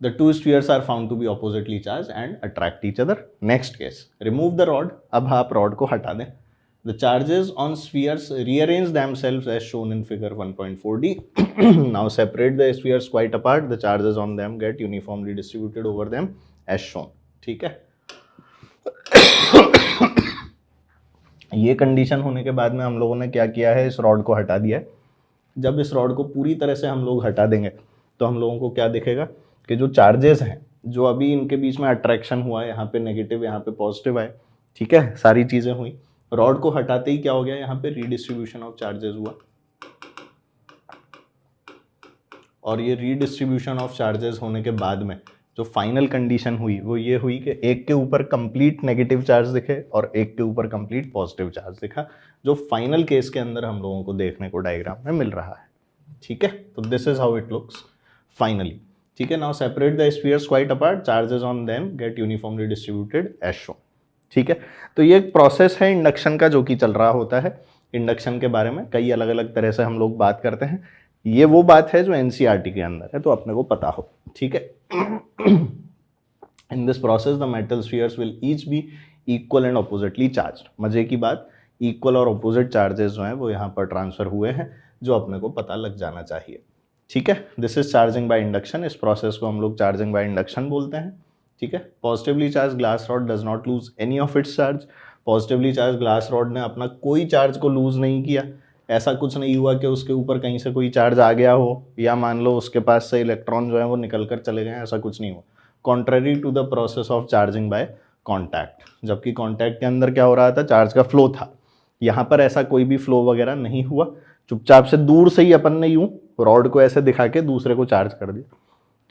[SPEAKER 1] The two spheres are found to be oppositely charged and attract each other. Next case, remove the rod. अब आप rod को हटा दें. The charges on spheres rearrange themselves as shown in figure 1.4d. Now separate the spheres quite apart. The charges on them get uniformly distributed over them as shown. ठीक है। ये condition होने के बाद में हम लोगों ने क्या किया है, इस रॉड को हटा दिया है। जब इस रॉड को पूरी तरह से हम लोग हटा देंगे तो हम लोगों को क्या दिखेगा कि जो चार्जेस हैं, जो अभी इनके बीच में अट्रैक्शन हुआ है, यहाँ पे नेगेटिव यहाँ पे पॉजिटिव है, ठीक है, सारी चीज़ें हुई। रॉड को हटाते ही क्या हो गया, यहाँ पे रीडिस्ट्रीब्यूशन ऑफ चार्जेस हुआ, और ये रीडिस्ट्रीब्यूशन ऑफ चार्जेस होने के बाद में जो फाइनल कंडीशन हुई वो ये हुई कि एक के ऊपर कंप्लीट नेगेटिव चार्ज दिखे और एक के ऊपर कंप्लीट पॉजिटिव चार्ज दिखा, जो फाइनल केस के अंदर हम लोगों को देखने को डायग्राम में मिल रहा है, ठीक है। तो this is how it looks finally, ठीक है। Now separate the spheres quite apart, charges on them get uniformly distributed as shown, ठीक है। तो ये एक प्रोसेस है इंडक्शन का जो कि चल रहा होता है। इंडक्शन के बारे में कई अलग अलग तरह से हम लोग बात करते हैं, ये वो बात है जो एनसीईआरटी के अंदर है, तो अपने को पता हो, ठीक है। In this process the metal spheres will each be equal and oppositely charged. मजे की बात, इक्वल और ऑपोजिट चार्जेस जो हैं वो यहाँ पर ट्रांसफर हुए हैं, जो अपने को पता लग जाना चाहिए, ठीक है। This is charging by induction, इस प्रोसेस को हम लोग चार्जिंग बाय इंडक्शन बोलते हैं, ठीक है। Positively charge glass rod does not lose any of its charge. Positively charge glass rod ने अपना कोई चार्ज को लूज नहीं किया, ऐसा कुछ नहीं हुआ कि उसके ऊपर कहीं से कोई चार्ज आ गया हो या मान लो उसके पास से इलेक्ट्रॉन जो है वो निकल कर चले गए, ऐसा कुछ नहीं हुआ। Contrary to the process of charging by contact, जबकि कॉन्टैक्ट के अंदर क्या हो रहा था, चार्ज का फ्लो था, यहाँ पर ऐसा कोई भी फ्लो वगैरह नहीं हुआ, चुपचाप से दूर से ही अपन ने यूं रॉड को ऐसे दिखा के दूसरे को चार्ज कर दिया।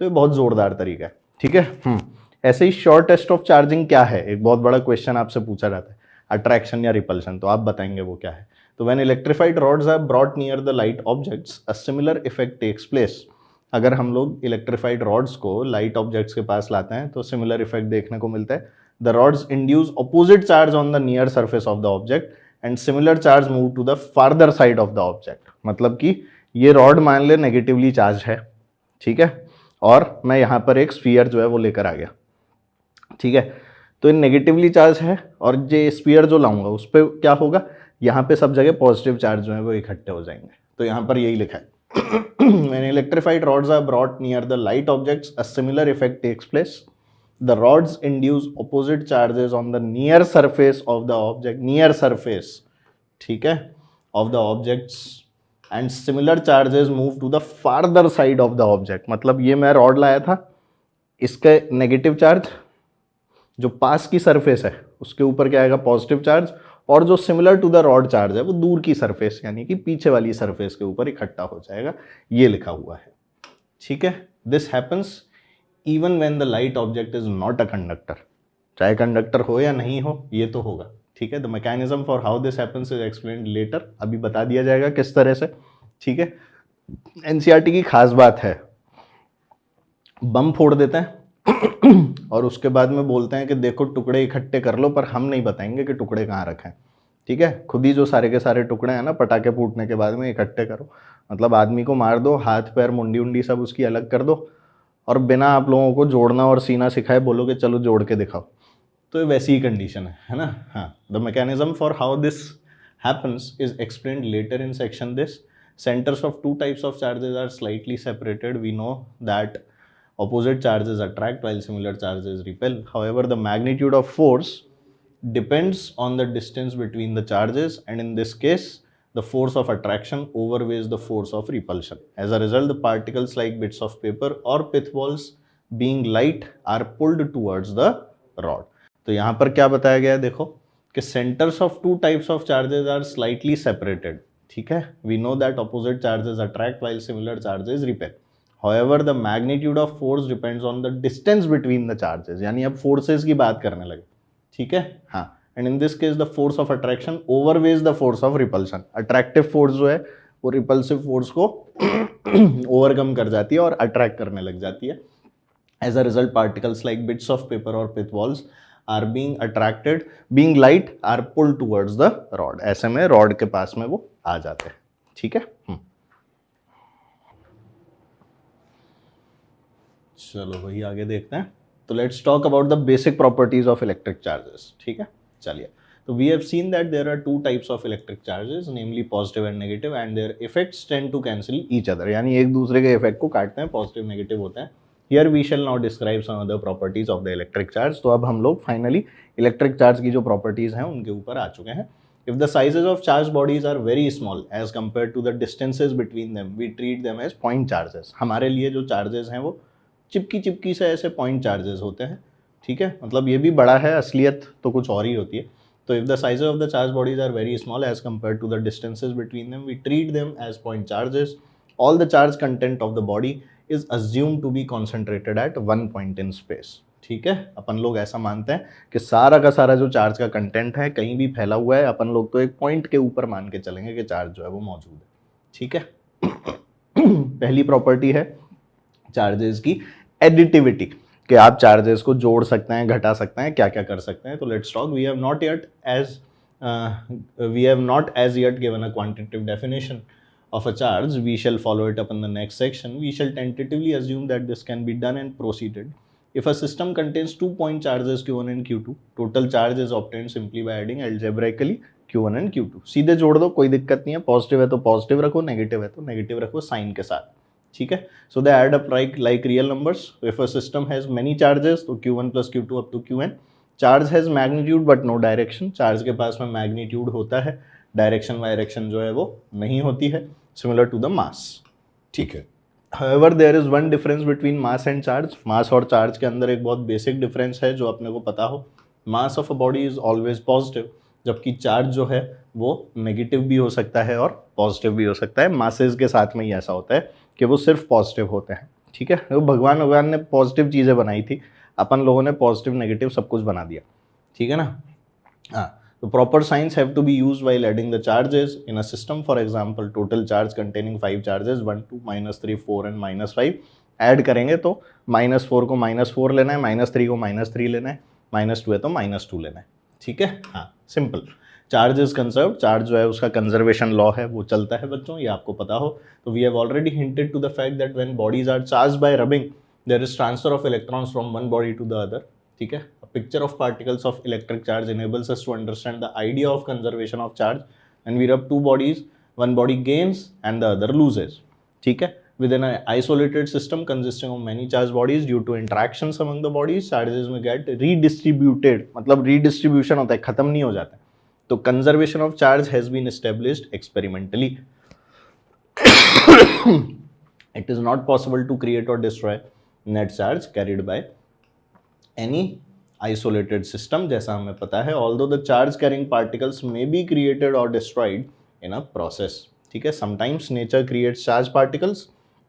[SPEAKER 1] तो ये बहुत जोरदार तरीका है, ठीक है। ऐसे ही शॉर्ट टेस्ट ऑफ चार्जिंग क्या है, एक बहुत बड़ा क्वेश्चन आपसे पूछा जाता है, अट्रैक्शन या रिपल्शन, तो आप बताएंगे वो क्या है। तो when electrified rods are brought near the light objects a similar effect takes place. अगर हम लोग इलेक्ट्रिफाइड रॉड्स को लाइट ऑब्जेक्ट्स के पास लाते हैं तो सिमिलर इफेक्ट देखने को मिलता है। The rods induce opposite charge on the near surface of the object and similar charge move to the farther side of the object. मतलब कि ये रॉड मान ले नेगेटिवली चार्ज है, ठीक है, और मैं यहाँ पर एक स्फीयर जो है वो लेकर आ गया, ठीक है। तो ये नेगेटिवली चार्ज है और ये स्फीयर जो लाऊंगा उस पर क्या होगा, यहाँ पे सब जगह पॉजिटिव चार्ज जो है वो इकट्ठे हो जाएंगे। तो यहाँ पर यही लिखा है, when electrified rods are brought near the light objects a similar effect takes place. The rods induce opposite charges on the near surface of the object, near surface, ठीक है, of the objects and similar charges move to the farther side of the object। मतलब ये मैं rod लाया था, इसका negative charge जो पास की सरफेस है उसके ऊपर क्या आएगा, पॉजिटिव चार्ज, और जो similar to the rod charge है वो दूर की सरफेस यानी कि पीछे वाली सरफेस के ऊपर इकट्ठा हो जाएगा, ये लिखा हुआ है, ठीक है। This happens even when the light object is not a conductor, चाहे कंडक्टर हो या नहीं हो ये तो होगा, ठीक है। The mechanism for how this happens is explained later, अभी बता दिया जाएगा किस तरह से, ठीक है। एनसीईआरटी की खास बात है, बम फोड़ देते हैं और उसके बाद में बोलते हैं कि देखो टुकड़े इकट्ठे कर लो, पर हम नहीं बताएंगे कि टुकड़े कहाँ रखें, ठीक है। खुद ही जो सारे के सारे टुकड़े हैं ना पटाखे फूटने के बाद में इकट्ठे करो, मतलब आदमी को मार दो, हाथ पैर मुंडी उंडी सब उसकी अलग कर दो, और बिना आप लोगों को जोड़ना और सीना सिखाए बोलो कि चलो जोड़ के दिखाओ, तो ये वैसी ही कंडीशन है ना। हाँ, the mechanism for how this happens is explained later in section this. Centers of two types of charges are slightly separated. We know that opposite charges attract while similar charges repel. However, the magnitude of force depends on the distance between the charges, and in this case, the force of attraction overweighs the force of repulsion. As a result, the particles like bits of paper or pith balls being light are pulled towards the rod. तो यहाँ पर क्या बताया गया है, देखो कि centers of two types of charges are slightly separated. ठीक है, we know that opposite charges attract while similar charges repel. However, the magnitude of force depends on the distance between the charges. यानी अब forces की बात करने लगे, ठीक है, हाँ। And in this case the force of attraction overweighs the force of repulsion. Attractive force जो है वो रिपल्सिव फोर्स को ओवरकम कर जाती है और अट्रैक्ट करने लग जाती है। As a result particles like bits of paper और pith balls are being attracted, being light are pulled towards the rod. ऐसे में रॉड के पास में वो आ जाते हैं, ठीक है। चलो वही आगे देखते हैं। तो let's talk about the basic properties of electric charges, ठीक है। चलिए, तो we have seen that there are two types of electric charges, namely positive and negative, and their effects tend to cancel each other, यानी एक दूसरे के effect को काटते हैं, पॉजिटिव नेगेटिव होते हैं। Here we shall now describe some other properties of the electric charge. तो अब हम लोग फाइनली इलेक्ट्रिक चार्ज की जो प्रॉपर्टीज हैं उनके ऊपर आ चुके हैं। If the sizes of charged bodies are very small as compared to the distances between them, we treat them as point charges. हमारे लिए जो चार्जेस हैं वो चिपकी चिपकी से ऐसे पॉइंट चार्जेस होते हैं, ठीक है। मतलब ये भी बड़ा है, असलियत तो कुछ और ही होती है। तो if the sizes of the charge bodies are very small as compare to the distances between them, we treat them as point charges. All the charge content of the body is assumed to be concentrated at one point in space, ठीक है। अपन लोग ऐसा मानते हैं कि सारा का सारा जो चार्ज का कंटेंट है कहीं भी फैला हुआ है, अपन लोग तो एक पॉइंट के ऊपर मान के चलेंगे कि चार्ज जो है वो मौजूद है, ठीक है। पहली प्रॉपर्टी है चार्जेस की एडिटिविटी, कि आप चार्जेस को जोड़ सकते हैं, घटा सकते हैं, क्या क्या कर सकते हैं। तो let's talk. We have not as yet given a quantitative definition of a charge. We shall follow it up in the next section. We shall tentatively assume that this can be done and proceeded. If a system contains 2 point charges Q1 and Q2, total charge is obtained simply by adding algebraically Q1 and Q2. सीधे जोड़ दो, कोई दिक्कत नहीं है। Positive है तो positive रखो, नेगेटिव है तो नेगेटिव रखो साइन के साथ, ठीक है। So they add up like real numbers. If a system has many charges, तो Q1 plus Q2 up to Qn. Charge has magnitude but no direction. Charge के पास में मैग्नीट्यूड होता है, डायरेक्शन वायरेक्शन जो है वो नहीं होती है, सिमिलर टू द मास, ठीक है। However, there is one difference between mass and charge. मास और चार्ज के अंदर एक बहुत बेसिक डिफरेंस है जो अपने को पता हो। Mass of a body is always positive, जबकि चार्ज जो है वो नेगेटिव भी हो सकता है और पॉजिटिव भी हो सकता है। मासेस के साथ में ही ऐसा होता है कि वो सिर्फ पॉजिटिव होते हैं, ठीक है। तो भगवान ने पॉजिटिव चीज़ें बनाई थी, अपन लोगों ने पॉजिटिव नेगेटिव सब कुछ बना दिया, ठीक है ना। हाँ, तो proper signs have to be used while adding the charges in a system. For example, total charge containing 5 charges 1, 2, -3, 4 and -5 add करेंगे तो -4 को -4 लेना है, -3 को -3 लेना है, -2 है तो -2 लेना है, ठीक है। हाँ, simple. Charge is conserve, charge जो है उसका कंजर्वेशन लॉ है वो चलता है बच्चों, ये आपको पता हो। तो we have already hinted to the fact that when bodies are charge by rubbing there is transfer of electrons from one body to the other, ठीक है। Picture of particles of electric charge enables us to understand the idea of conservation of charge. When we rub two bodies, one body gains and the other loses, ठीक है। Within an isolated system consisting of many charged bodies, due to interactions among the bodies, charges may get redistributed, मतलब redistribution होता है, खत्म नहीं हो जाता। तो conservation of charge has been established experimentally. It is not possible to create or destroy net charge carried by any isolated system, जैसा हमें पता है। although the charge carrying particles may be created or destroyed in a process, ठीक है। sometimes nature creates charged particles.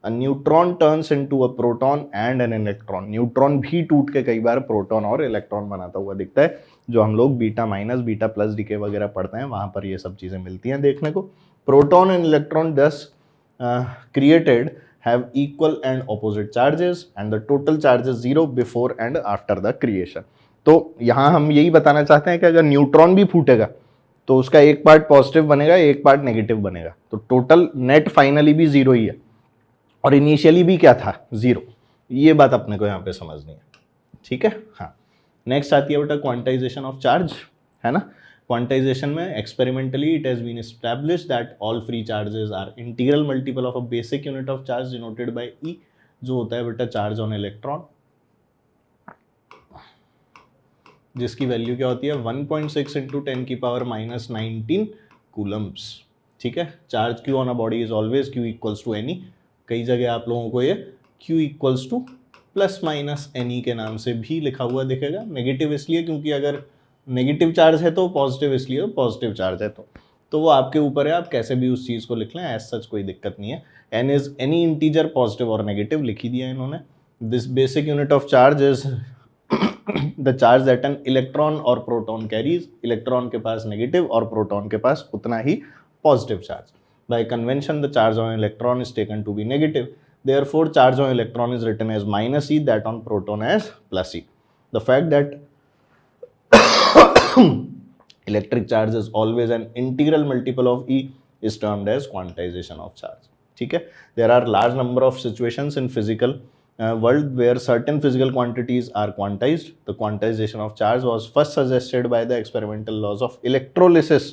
[SPEAKER 1] a neutron turns into a proton and an electron. Neutron भी टूट के कई बार प्रोटॉन और इलेक्ट्रॉन बनाता हुआ दिखता है, जो हम लोग beta minus beta plus decay वगैरह पढ़ते हैं, वहाँ पर ये सब चीज़ें मिलती हैं देखने को। Proton and electron thus created have equal and opposite charges and the total charge is 0 before and after the creation. तो यहाँ हम यही बताना चाहते हैं कि अगर न्यूट्रॉन भी फूटेगा तो उसका एक पार्ट पॉजिटिव बनेगा, एक पार्ट नेगेटिव बनेगा, तो टोटल नेट फाइनली भी जीरो ही है, और इनिशियली भी क्या था, जीरो। ये बात अपने को यहाँ पे समझनी है, ठीक है। हाँ, नेक्स्ट आती है बेटा क्वांटाइजेशन ऑफ चार्ज, है ना। क्वांटाइजेशन में experimentally it has been established that all free charges are integral multiple of a basic unit of charge denoted by e, जो होता है बेटा चार्ज ऑन इलेक्ट्रॉन, जिसकी वैल्यू क्या होती है 1.6 × 10⁻⁻19 कूलम्स, ठीक है। Charge q on a body is always q equals to n e. कई जगह आप लोगों को ये q equals to plus minus n e के नाम से भी लिखा हुआ दिखेगा। नेगेटिव इसलिए क्योंकि अगर नेगेटिव चार्ज है तो पॉजिटिव, इसलिए तो पॉजिटिव चार्ज है तो वो आपके ऊपर है, आप कैसे भी उस चीज़ को लिख लें, एज सच कोई दिक्कत नहीं है। N is any integer positive और नेगेटिव लिख ही दिया इन्होंने। This basic unit of charge is the charge that an electron और प्रोटॉन कैरीज, इलेक्ट्रॉन के पास नेगेटिव और प्रोटॉन के पास उतना ही positive charge. By convention the charge on electron is taken to be negative, therefore charge on electron is written as -e, that on proton as +e. The fact that electric charge is always an integral multiple of E is termed as quantization of charge. ठीक है. There are large number of situations in physical world where certain physical quantities are quantized. The quantization of charge was first suggested by the experimental laws of electrolysis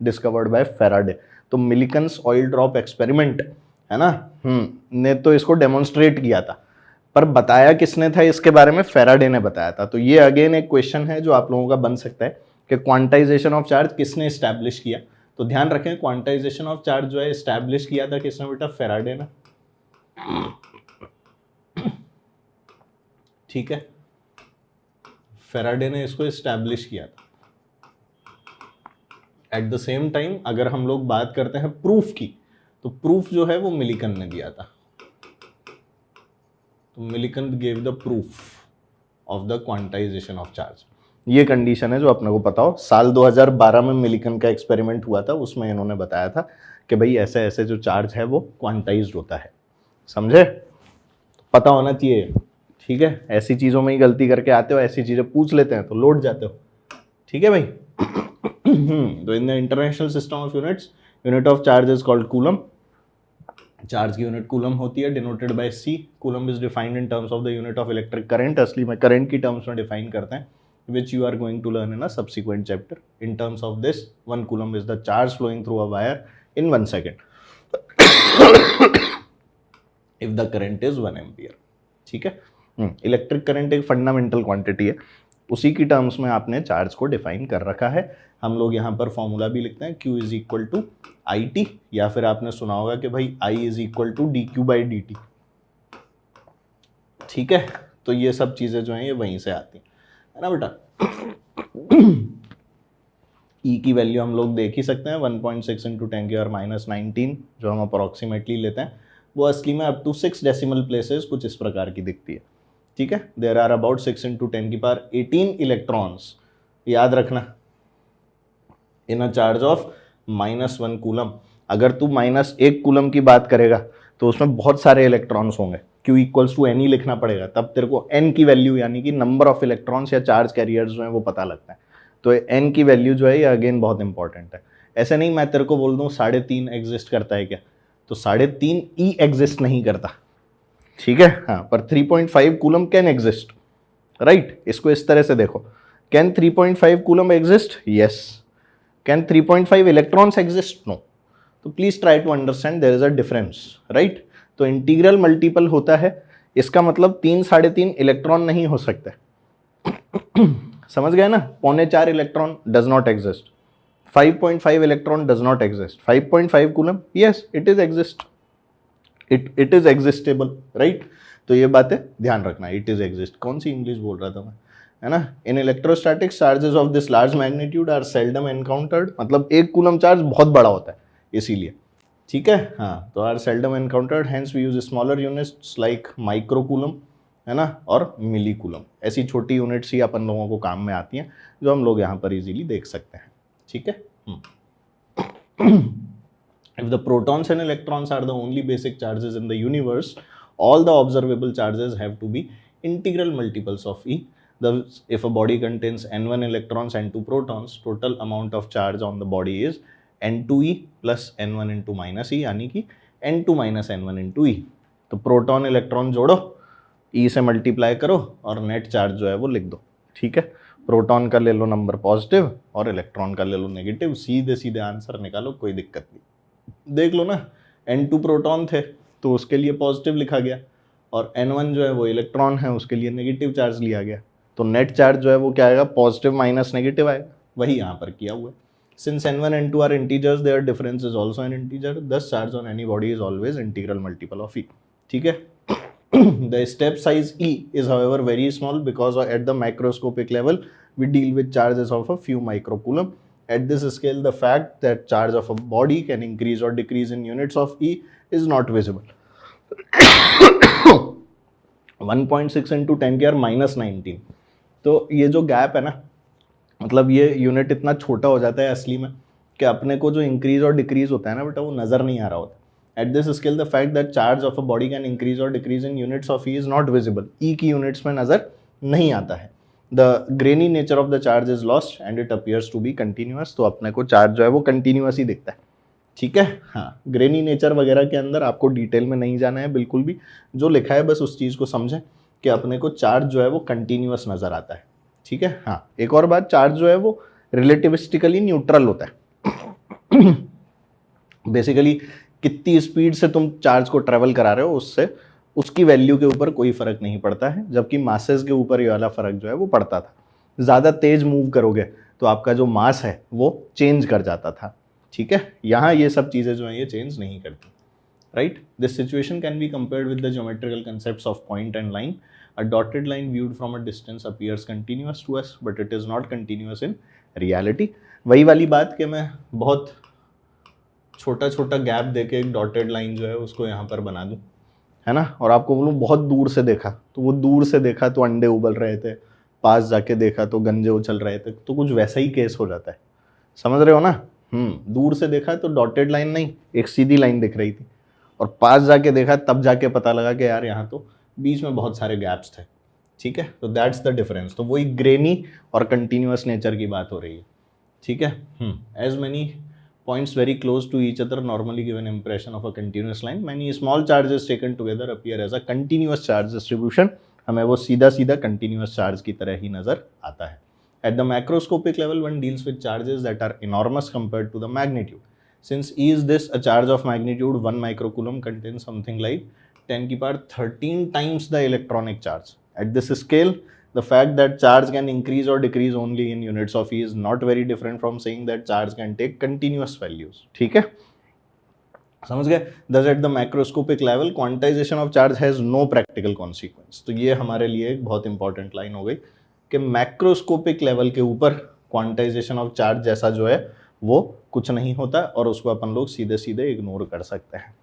[SPEAKER 1] discovered by Faraday. तो Millikan's oil drop experiment है ना, ने तो इसको demonstrate किया था, पर बताया किसने था इसके बारे में? फेराडे ने बताया था. तो ये अगेन एक क्वेश्चन है जो आप लोगों का बन सकता है कि क्वांटाइजेशन ऑफ चार्ज किसने एस्टैब्लिश किया. तो ध्यान रखें, क्वांटाइजेशन ऑफ चार्ज जो है एस्टैब्लिश किया था किसने बेटा? फेराडे ने. ठीक है, फेराडे ने इसको एस्टैब्लिश किया था. एट द सेम टाइम अगर हम लोग बात करते हैं प्रूफ की, तो प्रूफ जो है वो मिलिकन ने दिया था. तो Millikan gave the proof of the quantization of charge. ये कंडीशन है जो अपने को पता हो. साल 2012 में मिलिकन का एक्सपेरिमेंट हुआ था, उसमें इन्होंने बताया था कि भाई ऐसे ऐसे जो चार्ज है वो क्वांटाइज्ड होता है. समझे? पता होना चाहिए. ठीक है, ऐसी चीज़ों में ही गलती करके आते हो, ऐसी चीज़ें पूछ लेते हैं तो लौट जाते हो. ठीक है भाई. तो in the international system of units, unit of charge is called coulomb. Charge की यूनिट कूलम होती है, denoted by C. Coulomb is defined in terms of the unit of electric current. असली में करंट की टर्म्स में define करते हैं, which you are going to learn in a subsequent chapter. In terms of this, 1 coulomb is the charge flowing through a wire in 1 second if the current is 1 ampere. ठीक है. Electric current एक fundamental quantity है, उसी की terms में आपने charge को define कर रखा है. हम लोग यहाँ पर फॉर्मूला भी लिखते हैं, Q is equal to IT, या फिर आपने सुना होगा कि भाई I is equal to dQ/dt. ठीक है. तो ये सब चीज़ें जो हैं ये वहीं से आती हैं, है ना बेटा. E की वैल्यू हम लोग देख ही सकते हैं, 1.6 इंटू 10⁻⁻19 जो हम अप्रोक्सीमेटली लेते हैं, वो असली में अप टू 6 डेसिमल प्लेसेस कुछ इस प्रकार की दिखती है. ठीक है. There are about 6 into 10⁻18 electrons, याद रखना, in a charge of -1 coulomb. अगर तू -1 कूलम की बात करेगा तो उसमें बहुत सारे इलेक्ट्रॉन्स होंगे. Q इक्वल्स टू N ही लिखना पड़ेगा, तब तेरे को N की वैल्यू यानी कि नंबर ऑफ इलेक्ट्रॉन्स या चार्ज कैरियर्स जो हैं वो पता लगता है. तो N की वैल्यू जो है ये अगेन बहुत इंपॉर्टेंट है. ऐसे नहीं मैं तेरे को बोल दूँ 3.5 एग्जिस्ट करता है क्या, तो 3.5 E एग्जिस्ट नहीं करता. ठीक है. हाँ, पर 3.5 कूलम कैन एग्जिस्ट. राइट. इसको इस तरह से देखो, can 3.5 coulomb exist? Yes. Can 3.5 electrons exist? No. तो please try to understand there is a difference. Right. तो इंटीग्रल मल्टीपल होता है, इसका मतलब 3-3.5 इलेक्ट्रॉन नहीं हो सकते. समझ गए ना. 3.25 electron does not exist. 5.5 electron does not exist. 5.5 coulomb, yes it is exist, it is existable. Right. तो ये बातें ध्यान रखना. इट इज एग्जिस्ट, कौन सी इंग्लिश बोल रहा था मैं, है ना. In electrostatics charges of this large magnitude are seldom encountered. मतलब 1 कूलम चार्ज बहुत बड़ा होता है इसीलिए. ठीक है. हाँ, तो are seldom encountered, hence we use smaller units like micro coulomb, है ना, और मिली कूलम. ऐसी छोटी यूनिट्स ही अपन लोगों को काम में आती हैं जो हम लोग यहाँ पर इजीली देख सकते हैं. ठीक है. If the protons and electrons are the only basic charges in the universe, all the observable charges have to be integral multiples of E. Thus, if a body contains n1 electrons and 2 protons, total amount of charge on the body is n2e plus n1 into minus e, यानी कि n2 minus n1 into e. तो proton electron जोड़ो, E से multiply करो और net charge जो है वो लिख दो. ठीक है. प्रोटॉन का ले लो नंबर पॉजिटिव और इलेक्ट्रॉन का ले लो नेगेटिव, सीधे सीधे आंसर निकालो, कोई दिक्कत नहीं. देख लो ना, n2 प्रोटॉन थे तो उसके लिए पॉजिटिव लिखा गया, और n1 जो है वो इलेक्ट्रॉन है उसके लिए नेगेटिव चार्ज लिया गया. तो नेट चार्ज जो है वो क्या आएगा? पॉजिटिव माइनस नेगेटिव आएगा. वही यहाँ पर किया हुआ है. Since n1 and n2 are integers, their difference is also an integer. Thus, charge on any body is always integral multiple of E. ठीक है. The step size E is however very small because at the macroscopic level we deal with charges of a few microcoulomb. At this scale, the fact that charge of a body can increase or decrease in units of E is not visible. 1.6 into 10⁻⁻19. तो ये जो gap है ना, मतलब ये unit इतना छोटा हो जाता है असली में कि अपने को जो इंक्रीज और डिक्रीज होता है ना बेटा, वो नज़र नहीं आ रहा होता. At this scale the fact that charge of a body can increase और decrease in units of e is not visible. E की यूनिट्स में नज़र नहीं आता है. The grainy nature of the charge is lost and it appears to be continuous. तो अपने को चार्ज जो है वो कंटिन्यूअस ही दिखता है. ठीक है. हाँ, ग्रेनी नेचर वगैरह के अंदर आपको डिटेल में नहीं जाना है बिल्कुल भी. जो लिखा है बस उस चीज़ को समझें कि अपने को चार्ज जो है वो कंटिन्यूअस नज़र आता है. ठीक है. हाँ, एक और बात, चार्ज जो है वो रिलेटिविस्टिकली न्यूट्रल होता है. बेसिकली कितनी स्पीड से तुम चार्ज को ट्रेवल करा रहे हो उससे उसकी वैल्यू के ऊपर कोई फर्क नहीं पड़ता है, जबकि मासेस के ऊपर ये वाला फर्क जो है वो पड़ता था. ज़्यादा तेज मूव करोगे तो आपका जो मास है वो चेंज कर जाता था. ठीक है. यहाँ ये सब चीज़ें जो हैं ये चेंज नहीं करती. Right. This situation can be compared with the geometrical concepts of point and line. A dotted line viewed from a distance appears continuous to us, but it is not continuous in reality. वही वाली बात कि मैं बहुत छोटा छोटा gap देके एक डॉटेड लाइन जो है उसको यहाँ पर बना दूँ, है ना, और आपको बोलूँ बहुत दूर से देखा तो वो दूर से देखा तो अंडे उबल रहे थे, पास जाके देखा तो गंजे उछल रहे थे, तो कुछ वैसा ही केस हो जाता है. समझ रहे हो ना. दूर से देखा तो डॉटेड लाइन नहीं, एक सीधी लाइन दिख रही थी, और पास जाके देखा तब जाके पता लगा कि यार यहाँ तो बीच में बहुत सारे गैप्स थे. ठीक है. तो दैट्स द डिफरेंस. तो वही ग्रेनी और कंटिन्यूअस नेचर की बात हो रही है. ठीक है. As many points very close to each other normally given impression of a continuous line, many small charges taken together appear as a continuous charge distribution. हमें वो सीधा सीधा कंटिन्यूअस चार्ज की तरह ही नजर आता है. At the macroscopic level one deals with charges that are enormous compared to the magnitude. Since E is this, a charge of magnitude 1 microcoulomb contains something like 10 की power 13 times the electronic charge. At this scale, the fact that charge can increase or decrease only in units of E is not very different from saying that charge can take continuous values. ठीक है. समझ गए. Thus at the macroscopic level, quantization of charge has no practical consequence. तो ये हमारे लिए एक बहुत इंपॉर्टेंट लाइन हो गई कि मैक्रोस्कोपिक लेवल के ऊपर क्वांटाइजेशन ऑफ चार्ज जैसा जो है वो कुछ नहीं होता और उसको अपन लोग सीधे सीधे इग्नोर कर सकते हैं.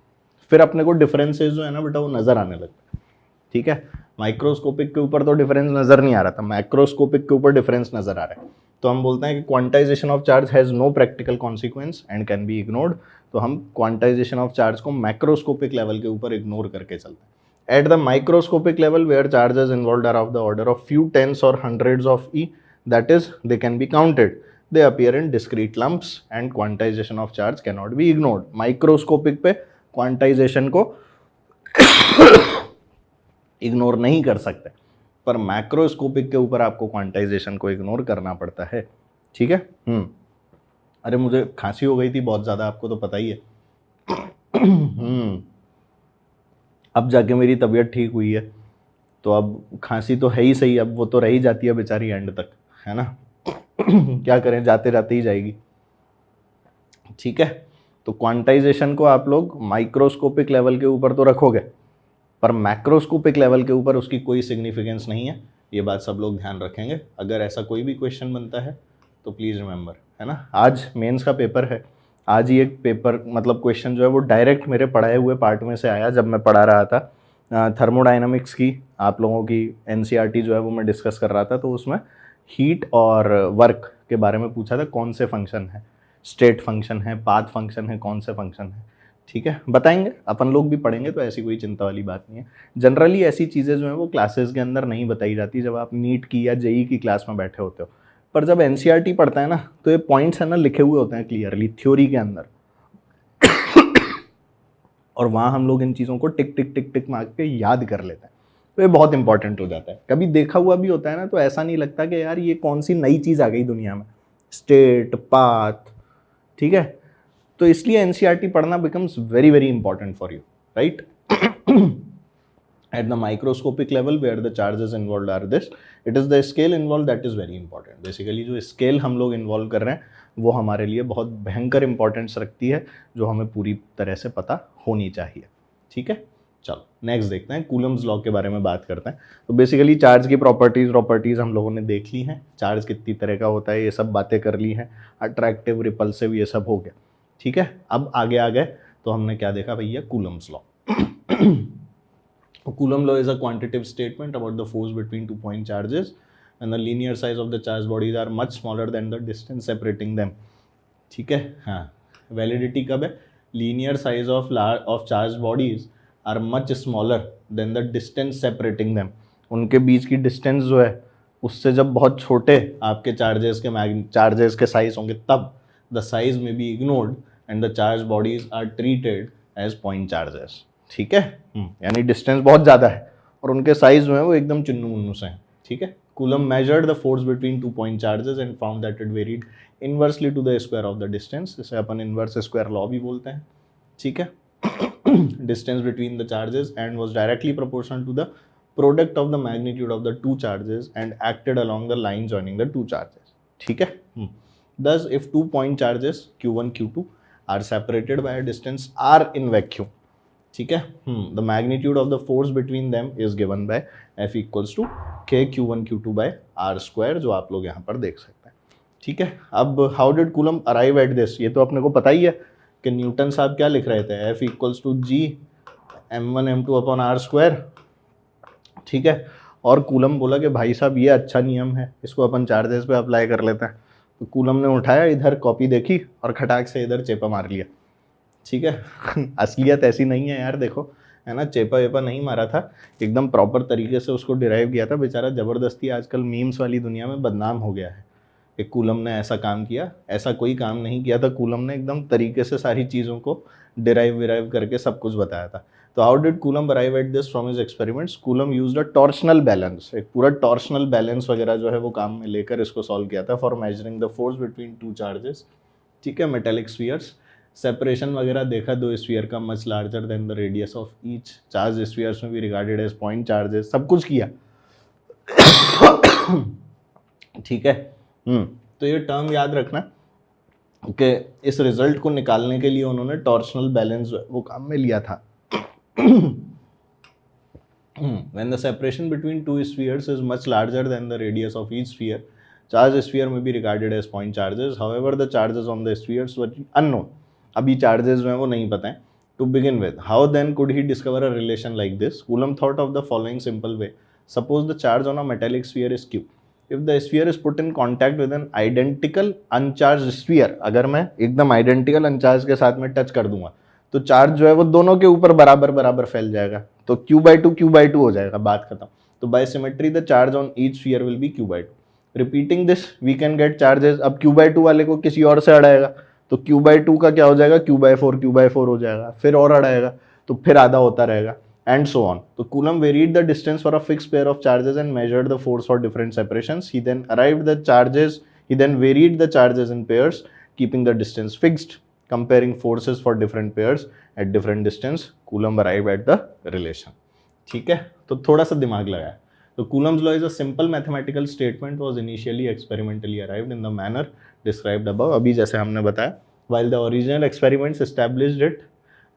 [SPEAKER 1] फिर अपने को डिफरेंसेस जो है ना बेटा वो नज़र आने लगता है. ठीक है. माइक्रोस्कोपिक के ऊपर तो डिफरेंस नज़र नहीं आ रहा था, मैक्रोस्कोपिक के ऊपर डिफरेंस नज़र आ रहा है. तो हम बोलते हैं कि quantization of charge has no practical consequence and can be ignored. तो हम क्वांटाइजेशन ऑफ चार्ज को मैक्रोस्कोपिक लेवल के ऊपर इग्नोर करके चलते हैं. At the microscopic level where charges involved are of the order of few tens और hundreds of e, that is they can be counted. They appear in discrete lumps and quantization of charge cannot be ignored. Microscopic पे quantization को ignore नहीं कर सकते, पर macroscopic के ऊपर आपको क्वांटाइजेशन को इग्नोर करना पड़ता है. ठीक है. अरे मुझे खांसी हो गई थी बहुत ज़्यादा, आपको तो पता ही है. अब जाके मेरी तबीयत ठीक हुई है, तो अब खांसी तो है ही सही, अब वो तो रह ही जाती है बेचारी एंड तक, है ना. क्या करें, जाते जाते ही जाएगी. ठीक है. तो क्वांटाइजेशन को आप लोग माइक्रोस्कोपिक लेवल के ऊपर तो रखोगे, पर मैक्रोस्कोपिक लेवल के ऊपर उसकी कोई सिग्निफिकेंस नहीं है. ये बात सब लोग ध्यान रखेंगे. अगर ऐसा कोई भी क्वेश्चन बनता है तो प्लीज़ रिमेंबर, है ना. आज मेंस का पेपर है, आज ही एक पेपर मतलब क्वेश्चन जो है वो डायरेक्ट मेरे पढ़ाए हुए पार्ट में से आया. जब मैं पढ़ा रहा था थर्मोडाइनमिक्स की आप लोगों की एनसीईआरटी जो है वो मैं डिस्कस कर रहा था, तो उसमें हीट और वर्क के बारे में पूछा था. कौन से फंक्शन है, स्टेट फंक्शन है, पाथ फंक्शन है, कौन से फंक्शन है. ठीक है. बताएंगे, अपन लोग भी पढ़ेंगे, तो ऐसी कोई चिंता वाली बात नहीं है. जनरली ऐसी चीज़ें जो हैं वो क्लासेस के अंदर नहीं बताई जाती जब आप नीट की या जेई की क्लास में बैठे होते हो. पर जब एनसीईआरटी पढ़ता है ना तो ये पॉइंट्स है ना लिखे हुए होते हैं क्लियरली थ्योरी के अंदर, और वहाँ हम लोग इन चीज़ों को टिक टिक टिक टिक मार के याद कर लेते हैं. तो ये बहुत इंपॉर्टेंट हो जाता है. कभी देखा हुआ भी होता है ना तो ऐसा नहीं लगता कि यार ये कौन सी नई चीज़ आ गई दुनिया में, स्टेट पाथ. ठीक है. तो इसलिए एनसीईआरटी पढ़ना becomes very very important for you, right. At the microscopic level where the charges involve are this, it is the scale involve that is very important. Basically जो स्केल हम लोग इन्वॉल्व कर रहे हैं वो हमारे लिए बहुत भयंकर इंपॉर्टेंस रखती है, जो हमें पूरी तरह से पता होनी चाहिए. ठीक है. चलो नेक्स्ट देखते हैं, कूलम्स लॉ के बारे में बात करते हैं. तो बेसिकली चार्ज की प्रॉपर्टीज़ हम लोगों ने देख ली हैं. चार्ज कितनी तरह का होता है ये सब बातें कर ली हैं. अट्रैक्टिव, रिपल्सिव, ये सब हो गया. ठीक है. अब आगे आ गए तो हमने क्या देखा भैया, Coulomb's law. Coulomb law is a quantitative statement about the force between 2 point charges and the linear size of the charged bodies are much smaller than the distance separating them. ठीक है, हाँ, वैलिडिटी कब है? Linear size of charge bodies are much smaller than the distance separating them. उनके बीच की distance जो है उससे जब बहुत छोटे आपके चार्जेस के साइज होंगे तब the size may be ignored and the charge bodies are treated as point charges. ठीक है, यानी डिस्टेंस बहुत ज़्यादा है और उनके साइज जो है वो एकदम चुन्नू मुन्नू से हैं. ठीक है, Coulomb measured the force between 2 point charges and found that it varied inversely to the square of the distance. इसे अपन inverse square law भी बोलते हैं. ठीक है, distance between the charges and was directly proportional to the product of the magnitude of the two charges and acted along the line joining the two charges. ठीक है, thus if 2 point charges Q1 Q2 are separated by a distance r in vacuum, ठीक है, the magnitude of the force between them is given by F equals to K Q1 Q2 by R square, जो आप लोग यहाँ पर देख सकते हैं. ठीक है, अब how did coulomb arrive at this, ये तो अपने को पता ही है कि न्यूटन साहब क्या लिख रहे थे, F equals to G M1 M2 upon R square. ठीक है, और कूलम बोला कि भाई साहब ये अच्छा नियम है, इसको अपन चार्जेस पे अप्लाई कर लेते हैं. तो कूलम ने उठाया, इधर कॉपी देखी और खटाक से इधर चेपा मार लिया. ठीक है, असलियत ऐसी नहीं है यार, देखो है ना, चेपा वेपा नहीं मारा था, एकदम प्रॉपर तरीके से उसको डिराइव किया था. बेचारा ज़बरदस्ती आजकल मीम्स वाली दुनिया में बदनाम हो गया है कि कूलम ने ऐसा काम किया. ऐसा कोई काम नहीं किया था, कूलम ने एकदम तरीके से सारी चीज़ों को डिराइव करके सब कुछ बताया था. तो how did coulomb arrive at this from his experiments? Coulomb used a torsional balance, एक पूरा टॉर्शनल बैलेंस वगैरह जो है वो काम में लेकर इसको सॉल्व किया था for measuring the force between two charges. ठीक है, मेटेलिक स्फीयर्स. सेपरेशन वगैरह देखा दो स्फीयर का much larger than the radius of each charge spheres में भी रिगार्डेड एज पॉइंट चार्जेस, सब कुछ किया. ठीक है, तो ये टर्म याद रखना कि इस रिजल्ट को निकालने के लिए उन्होंने टॉर्शनल बैलेंस वो काम में लिया था. When the separation between two spheres is much larger than the radius of each sphere, charge sphere may be regarded as point charges. However, the charges on the spheres were unknown. अभी charges जो हैं वो नहीं पता है. To begin with, how then could he discover a relation like this? Coulomb thought of the following simple way. Suppose the charge on a metallic sphere is Q. If the sphere is put in contact with an identical uncharge sphere, अगर मैं एकदम identical अनचार्ज के साथ में touch कर दूंगा तो charge जो है वो दोनों के ऊपर बराबर फैल जाएगा, तो Q/2 हो जाएगा, बात खत्म. तो by symmetry the charge on each sphere will be Q/2. Repeating this we can get charges. अब Q/2 वाले को किसी और से अड़ाएगा तो Q/2 का क्या हो जाएगा, Q/4 हो जाएगा, फिर और अड़ाएगा तो फिर आधा होता रहेगा, एंड सो ऑन. तो coulomb varied the distance for a fixed pair of charges and measured the force for different separations. He then varied the charges in pairs keeping the distance fixed. Comparing forces for different pairs at different distance, Coulomb arrived at the relation. ठीक है, तो थोड़ा सा दिमाग लगाया. तो Coulomb's law is a simple mathematical statement was initially experimentally arrived in the manner described above. अभी जैसे हमने बताया, while the original experiments established it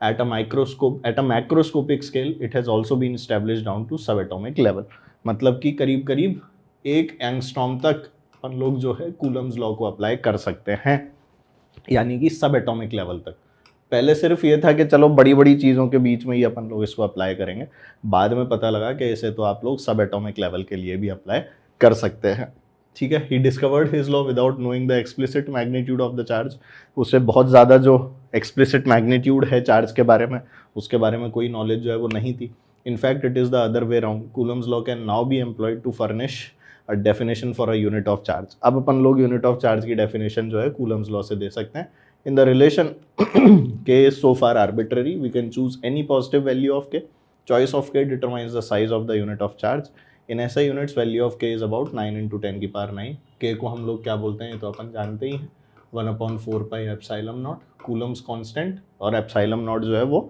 [SPEAKER 1] at a macroscopic scale, it has also been established down to subatomic level. मतलब कि करीब करीब 1 angstrom तक अपन लोग जो है Coulomb's law को अप्लाई कर सकते हैं, यानी कि सब एटॉमिक लेवल तक. पहले सिर्फ ये था कि चलो बड़ी बड़ी चीज़ों के बीच में ही अपन लोग इसको अप्लाई करेंगे, बाद में पता लगा कि इसे तो आप लोग सब एटॉमिक लेवल के लिए भी अप्लाई कर सकते हैं. ठीक है, he discovered his law without knowing the explicit magnitude of the charge. उसे बहुत ज़्यादा जो एक्सप्लिसिट मैग्नीट्यूड है चार्ज के बारे में, उसके बारे में कोई नॉलेज जो है वो नहीं थी. In fact it is the other way round. Coulomb's law can now be employed to furnish a definition for a unit of charge. अब अपन लोग यूनिट ऑफ चार्ज की डेफिनेशन जो है कूलम्स लॉ से दे सकते हैं. In the relation K is so far arbitrary, we can choose any positive value of K. Choice of K determines the size of the unit of charge. In SI units, value of K is about 9 × 10⁹. K को हम लोग क्या बोलते हैं ये तो अपन जानते ही हैं, 1/4 pi epsilon naught. Coulomb's constant और epsilon naught जो है वो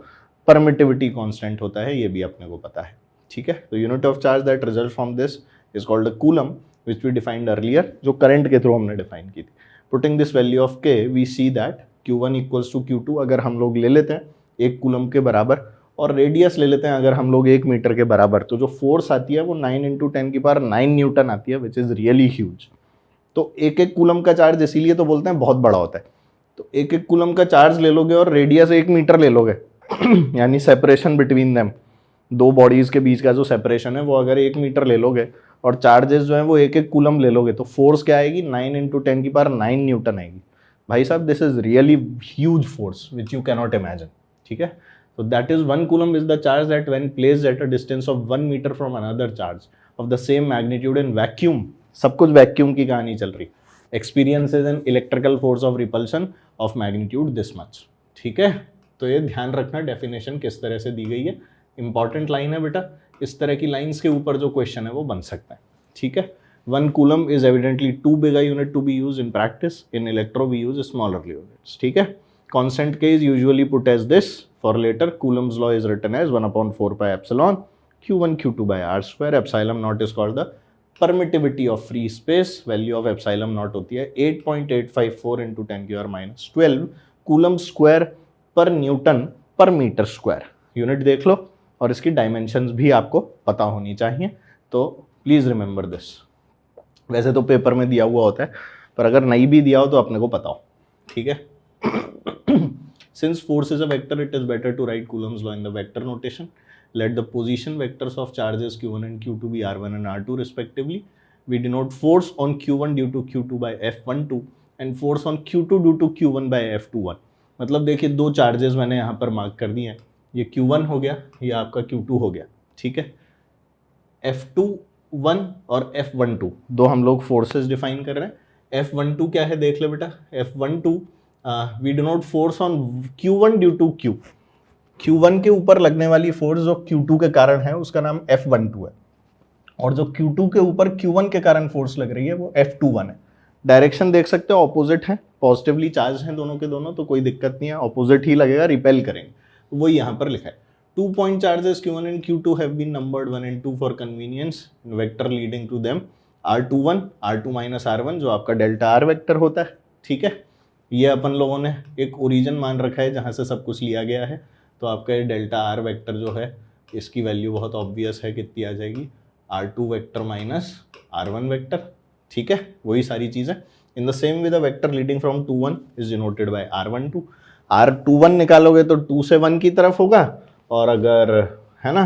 [SPEAKER 1] permittivity constant होता है, ये भी अपने को पता है. ठीक है, तो unit of charge that results from this is called a coulomb, which we defined earlier, जो current के थ्रू हमने डिफाइन की थी. Putting this value of K, we see that Q1 equals to Q2 अगर हम लोग ले लेते हैं 1 कूलम के बराबर, और रेडियस ले लेते हैं अगर हम लोग 1 मीटर के बराबर, तो जो फोर्स आती है वो 9 × 10⁹ न्यूटन आती है, विच इज़ रियली ह्यूज. तो एक कूलम का चार्ज इसीलिए तो बोलते हैं बहुत बड़ा होता है. तो एक कूलम का चार्ज ले लोगे और रेडियस 1 मीटर ले लोगे यानी सेपरेशन बिटवीन देम, दो बॉडीज़ के बीच का जो सेपरेशन है वो अगर 1 मीटर ले लोगे और चार्जेस जो हैं वो एक एक कूलम ले लोगे तो फोर्स क्या आएगी 9 × 10⁹ न्यूटन आएगी। भाई साहब this is really huge force which you cannot imagine. ठीक है, तो that is 1 coulomb is the charge that when placed at a distance of 1 metre from another charge of the same magnitude in vacuum, सब कुछ vacuum की कहानी चल रही, experiences an electrical force of repulsion of magnitude this much. ठीक है, तो ये ध्यान रखना डेफिनेशन किस तरह से दी गई है, इंपॉर्टेंट लाइन है बेटा, इस तरह की लाइंस के ऊपर जो क्वेश्चन है वो बन सकता है। ठीक है, 1 coulomb is evidently too big a unit to be use in practice, in electro we use smaller units. ठीक है, constant k is usually put as this, for later coulomb's law is written as 1/4πε q1 q2/r², epsilon naught is called the permittivity of free space, value of epsilon naught होती है 8.854 × 10⁻12 coulomb square पर newton पर metre square. Unit देख लो और इसकी dimensions भी आपको पता होनी चाहिए, तो प्लीज रिमेंबर दिस। वैसे तो पेपर में दिया हुआ होता है, पर अगर नहीं भी दिया हो तो अपने को पता हो। ठीक है, since force is a vector it is better to write coulomb's law in the vector notation. Let the position vectors of charges q1 and q2 be r1 and r2 respectively. We denote force on q1 due to q2 by f12 and force on q2 due to q1 by f21। मतलब देखिए दो charges मैंने यहाँ पर mark कर दिए हैं, ये q1 हो गया, ये आपका q2 हो गया। ठीक है, f21 और f12 दो हम लोग फोर्सेस डिफाइन कर रहे हैं। f12 क्या है देख ले बेटा, f12 we denote force on q1 due to q, Q1 के ऊपर लगने वाली फोर्स जो Q2 के कारण है उसका नाम F12 है, और जो Q2 के ऊपर Q1 के कारण फोर्स लग रही है वो F21 है। डायरेक्शन देख सकते हो ऑपोजिट है, पॉजिटिवली चार्ज हैं दोनों के दोनों, तो कोई दिक्कत नहीं है, ऑपोजिट ही लगेगा, रिपेल करेंगे, वही यहाँ पर लिखा है। 2 point charges Q1 and Q2 have been numbered 1 and 2 for convenience, vector leading to them R21 R2 minus R1 जो आपका डेल्टा R वेक्टर होता है। ठीक है, ये अपन लोगों ने एक ओरिजिन मान रखा है जहाँ से सब कुछ लिया गया है, तो आपका ये डेल्टा आर वेक्टर जो है इसकी वैल्यू बहुत ऑब्वियस है, कितनी आ जाएगी R2 vector minus R1 vector. ठीक है, वही सारी चीज़ें। In the same way the vector leading from 2 1 is denoted bye R12। R21 निकालोगे तो 2 से 1 की तरफ होगा, और अगर है ना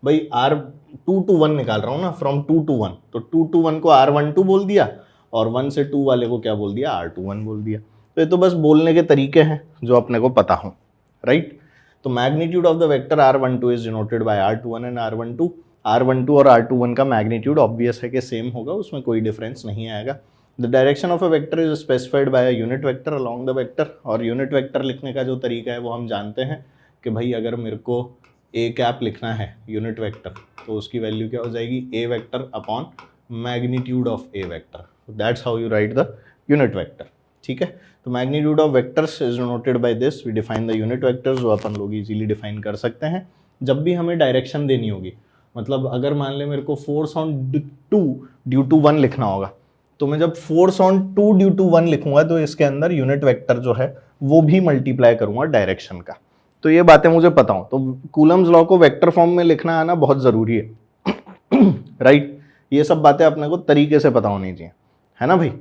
[SPEAKER 1] भाई R2 to 1 निकाल रहा हूँ ना, फ्रॉम 2 to 1, तो 2 to 1 को R12 बोल दिया और 1 से 2 वाले को क्या बोल दिया R21 बोल दिया। तो ये तो बस बोलने के तरीके हैं जो अपने को पता हो, राइट। तो magnitude of the vector R12 is denoted bye R21 and R12। R12 और R21 का मैग्नीट्यूड ऑब्वियस है कि सेम होगा, उसमें कोई डिफरेंस नहीं आएगा। The direction of a vector is specified by a unit vector along the vector, और यूनिट वेक्टर लिखने का जो तरीका है वो हम जानते हैं कि भाई अगर मेरे को ए कैप लिखना है यूनिट वेक्टर तो उसकी वैल्यू क्या हो जाएगी a vector upon magnitude of a vector, that's how you write the unit vector. ठीक है, तो magnitude of vectors is denoted by this, we define the unit vectors, जो अपन लोग इजीली डिफाइन कर सकते हैं जब भी हमें डायरेक्शन देनी होगी। मतलब अगर मान ले मेरे को फोर्स ऑन 2 ड्यू टू 1 लिखना होगा, तो मैं जब फोर्स ऑन 2 ड्यू टू 1 लिखूंगा तो इसके अंदर यूनिट वेक्टर जो है वो भी मल्टीप्लाई करूंगा डायरेक्शन का। तो ये बातें मुझे पता हो, तो कूलम्स लॉ को वेक्टर फॉर्म में लिखना आना बहुत जरूरी है राइट। ये सब बातें अपने को तरीके से पता होनी चाहिए, है ना भाई।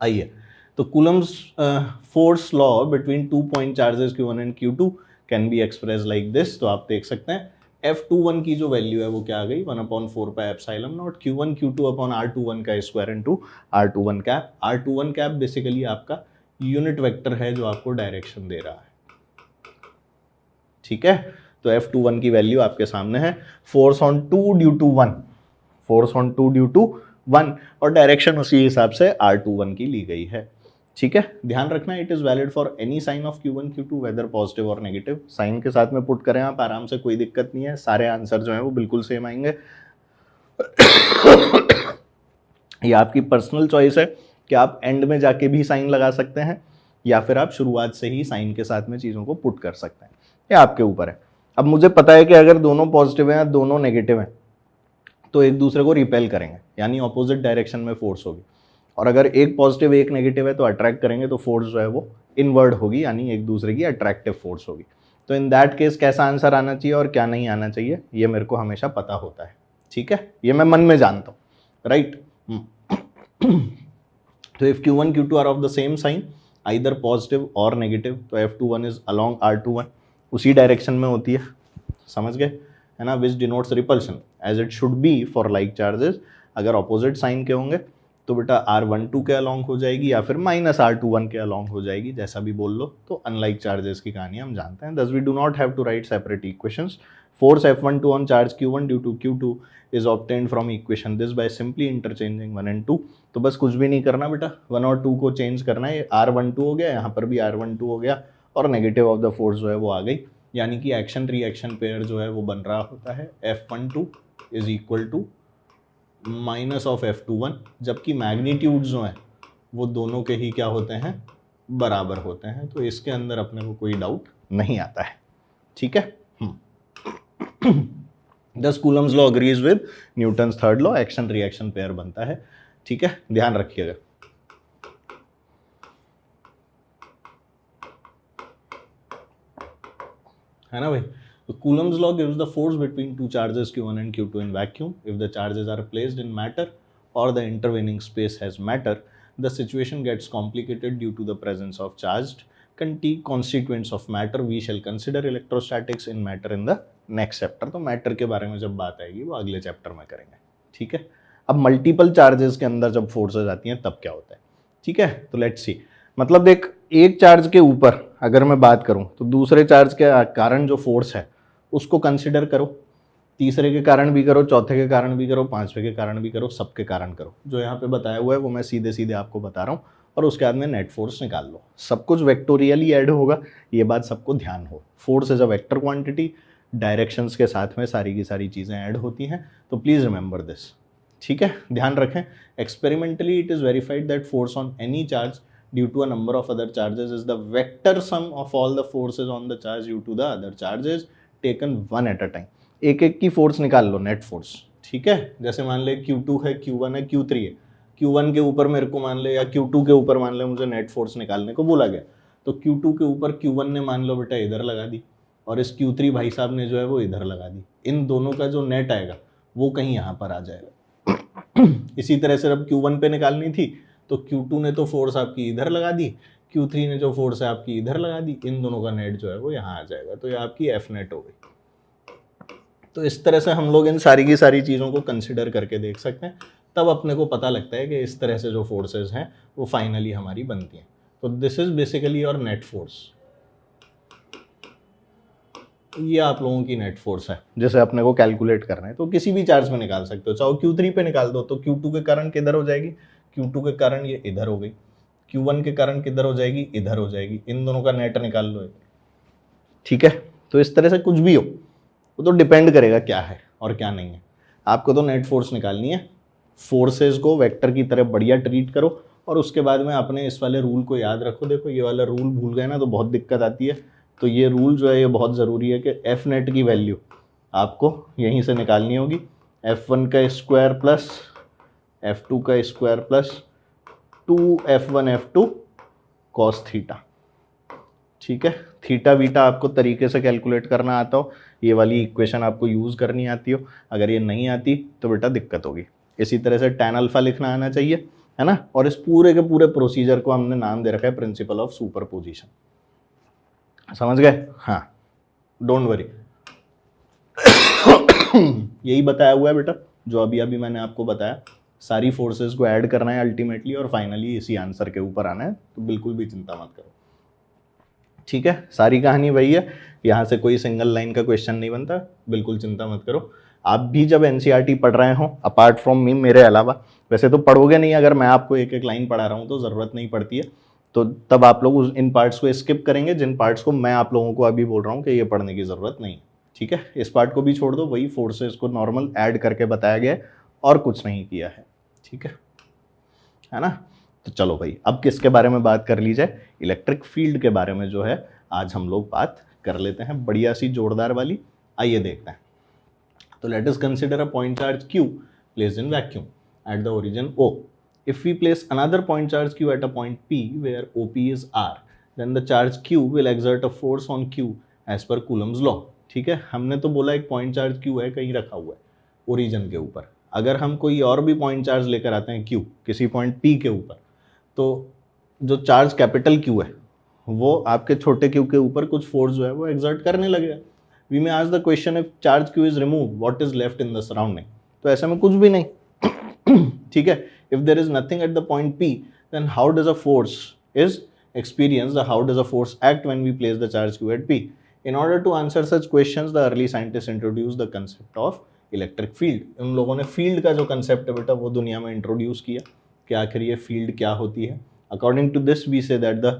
[SPEAKER 1] आइए, तो Coulomb's force law between 2 point charges Q1 and Q2 can be express like this. तो आप देख सकते हैं F21 की जो वैल्यू है वो क्या आ गई 1/4πε0 Q1 Q2 अपॉन R21 का square into R21 cap. R21 cap basically आपका यूनिट वेक्टर है जो आपको डायरेक्शन दे रहा है। ठीक है, तो F21 की वैल्यू आपके सामने है, force on 2 due to 1, force on 2 due to 1, और डायरेक्शन उसी हिसाब से R21 की ली गई है। ठीक है, ध्यान रखना it is valid for any sign of Q1 Q2 whether positive और नेगेटिव। साइन के साथ में पुट करें आप आराम से, कोई दिक्कत नहीं है, सारे आंसर जो है वो बिल्कुल सेम आएंगे। ये आपकी पर्सनल चॉइस है कि आप एंड में जाके भी साइन लगा सकते हैं या फिर आप शुरुआत से ही साइन के साथ में चीज़ों को पुट कर सकते हैं, ये आपके ऊपर है। अब मुझे पता है कि अगर दोनों पॉजिटिव हैं या दोनों नेगेटिव हैं तो एक दूसरे को रिपेल करेंगे, यानी ऑपोजिट डायरेक्शन में फोर्स होगी, और अगर एक पॉजिटिव एक नेगेटिव है तो अट्रैक्ट करेंगे तो फोर्स जो है वो इनवर्ड होगी, यानी एक दूसरे की अट्रैक्टिव फोर्स होगी। तो इन दैट केस कैसा आंसर आना चाहिए और क्या नहीं आना चाहिए ये मेरे को हमेशा पता होता है। ठीक है, ये मैं मन में जानता हूँ, राइट। तो if Q1 Q2 are of the same sign either positive और नेगेटिव, तो F21 इज अलोंग R21, उसी डायरेक्शन में होती है, समझ गए। है ना, which denotes repulsion as it should be for like charges. अगर ऑपोजिट साइन के होंगे तो बेटा R12 के अलॉन्ग हो जाएगी या फिर -R21 के अलॉन्ग हो जाएगी, जैसा भी बोल लो। तो अनलाइक चार्जेस की कहानी हम जानते हैं। Thus we do not have to write separate equations. Force F12 on charge Q1 due to Q2 is obtained from equation this by simply interchanging 1 and 2। तो बस कुछ भी नहीं करना बेटा, 1 और 2 को चेंज करना है। R12 हो गया, यहाँ पर भी R12 हो गया और नेगेटिव ऑफ द फोर्स जो है वो आ गई, यानी कि एक्शन रिएक्शन पेयर जो है वो बन रहा होता है F12 is equal to minus of F21, जबकि मैग्नीट्यूड जो है वो दोनों के ही क्या होते हैं, बराबर होते हैं। तो इसके अंदर अपने को कोई डाउट नहीं आता है, ठीक है। Thus Coulomb's law agrees with Newton's third law, action reaction pair बनता है, ठीक है, ध्यान रखिएगा। है ना भाई। तो Coulomb's law gives the force between two charges Q1 and Q2 in vacuum. If the charges are placed in matter or the intervening space has matter, the situation gets complicated due to the presence of charged constituents of matter. We shall consider electrostatics in matter in the next chapter। तो matter के बारे में जब बात आएगी वो अगले chapter में करेंगे, ठीक है। अब मल्टीपल चार्जेस के अंदर जब फोर्सेज आती हैं तब क्या होता है, ठीक है। तो लेट्स सी, मतलब देख, एक चार्ज के ऊपर अगर मैं बात करूं तो दूसरे चार्ज के कारण जो फोर्स है उसको कंसिडर करो, तीसरे के कारण भी करो, चौथे के कारण भी करो, पांचवे के कारण भी करो, सबके कारण करो। जो यहाँ पे बताया हुआ है वो मैं सीधे सीधे आपको बता रहा हूँ, और उसके बाद में नेट फोर्स निकाल लो। सब कुछ वेक्टोरियली ऐड होगा, ये बात सबको ध्यान हो। Force is a vector quantity, directions के साथ में सारी की सारी चीज़ें ऐड होती हैं, तो प्लीज़ रिमेंबर दिस, ठीक है, ध्यान रखें। Experimentally it is verified that force on any charge due to a number of other charges is the vector sum of all the forces on the charge due to the other charges taken one at a time। एक एक की force निकाल लो, net force, ठीक है। जैसे मान ले Q2 है, Q1 है, Q3 है। Q1 के ऊपर मेरे को मान ले, या Q2 के ऊपर मान ले मुझे नेट फोर्स निकालने को बोला गया, तो Q2 के ऊपर Q1 ने मान लो बेटा इधर लगा दी, और इस Q3 भाई साहब ने जो है वो इधर लगा दी। इन दोनों का जो नेट आएगा वो कहीं यहाँ पर आ जाएगा। इसी तरह से अब Q1 पे निकालनी थी तो Q2 ने तो फोर्स आपकी इधर लगा दी, Q3 ने जो फोर्स है आपकी इधर लगा दी, इन दोनों का नेट जो है वो यहाँ आ जाएगा, तो ये आपकी F नेट हो गई। तो इस तरह से हम लोग इन सारी की सारी चीज़ों को कंसिडर करके देख सकते हैं, तब अपने को पता लगता है कि इस तरह से जो फोर्सेस हैं वो फाइनली हमारी बनती हैं। तो this is basically your net force, ये आप लोगों की नेट फोर्स है जैसे अपने को कैलकुलेट करना है। तो किसी भी चार्ज में निकाल सकते हो, चाहे Q3 पे निकाल दो तो Q2 के कारण किधर हो जाएगी, Q2 के कारण ये इधर हो गई, Q1 के कारण किधर हो जाएगी, इधर हो जाएगी। इन दोनों का नेट निकाल लो, ठीक है। तो इस तरह से कुछ भी हो वो तो डिपेंड करेगा क्या है और क्या नहीं है। आपको तो नेट फोर्स निकालनी है, फोर्सेस को वेक्टर की तरह बढ़िया ट्रीट करो, और उसके बाद में अपने इस वाले रूल को याद रखो। देखो ये वाला रूल भूल गए ना तो बहुत दिक्कत आती है। तो ये रूल जो है ये बहुत ज़रूरी है कि F नेट की वैल्यू आपको यहीं से निकालनी होगी, F1 का स्क्वायर प्लस F2 का square plus 2F1 F2 cos theta, ठीक है। थीटा वीटा आपको तरीके से कैलकुलेट करना आता हो, ये वाली इक्वेशन आपको यूज़ करनी आती हो। अगर ये नहीं आती तो बेटा दिक्कत होगी। इसी तरह से tan अल्फा लिखना आना चाहिए, है ना। और इस पूरे के पूरे प्रोसीजर को हमने नाम दे रखा है प्रिंसिपल ऑफ सुपरपोजिशन, समझ गए। हाँ, डोंट वरी। यही बताया हुआ है बेटा जो अभी अभी मैंने आपको बताया। सारी फोर्सेस को ऐड करना है अल्टीमेटली और फाइनली इसी आंसर के ऊपर आना है, तो बिल्कुल भी चिंता मत करो, ठीक है। सारी कहानी वही है, यहाँ से कोई सिंगल लाइन का क्वेश्चन नहीं बनता, बिल्कुल चिंता मत करो। आप भी जब एनसीईआरटी पढ़ रहे हो अपार्ट फ्रॉम मी, मेरे अलावा, वैसे तो पढ़ोगे नहीं, अगर मैं आपको एक एक लाइन पढ़ा रहा हूँ तो ज़रूरत नहीं पड़ती है, तो तब आप लोग इन पार्ट्स को स्किप करेंगे जिन पार्ट्स को मैं आप लोगों को अभी बोल रहा हूँ कि ये पढ़ने की ज़रूरत नहीं, ठीक है। इस पार्ट को भी छोड़ दो, वही फोर्सेस को नॉर्मल ऐड करके बताया गया है और कुछ नहीं किया है, ठीक है ना। तो चलो भाई, अब किसके बारे में बात कर ली जाए, इलेक्ट्रिक फील्ड के बारे में जो है आज हम लोग बात कर लेते हैं, बढ़िया सी जोरदार वाली। आइए देखते हैं। तो let us consider a point charge Q placed in vacuum at the origin O. If we place another point charge Q at a point P where OP is R, then the charge Q will exert a force on Q as per Coulomb's law, ठीक है। हमने तो बोला एक point charge Q है, कहीं रखा हुआ है ओरिजिन के ऊपर। अगर हम कोई और भी पॉइंट चार्ज लेकर आते हैं Q किसी पॉइंट P के ऊपर, तो जो चार्ज कैपिटल Q है वो आपके छोटे Q के ऊपर कुछ फोर्स जो है वो एक्सर्ट करने लगेगा। We may ask the question if charge Q is remove what is left in the surrounding, तो ऐसे में कुछ भी नहीं ठीक है. If there is nothing at the point P, then how does a force is experienced, how does a force act when we place the charge Q at P? In order to answer such questions, the early scientists introduced the concept of electric field. उन लोगों ने field का जो concept है बेटा वो दुनिया में introduce किया कि आखिर ये field क्या होती है. According to this, we say that the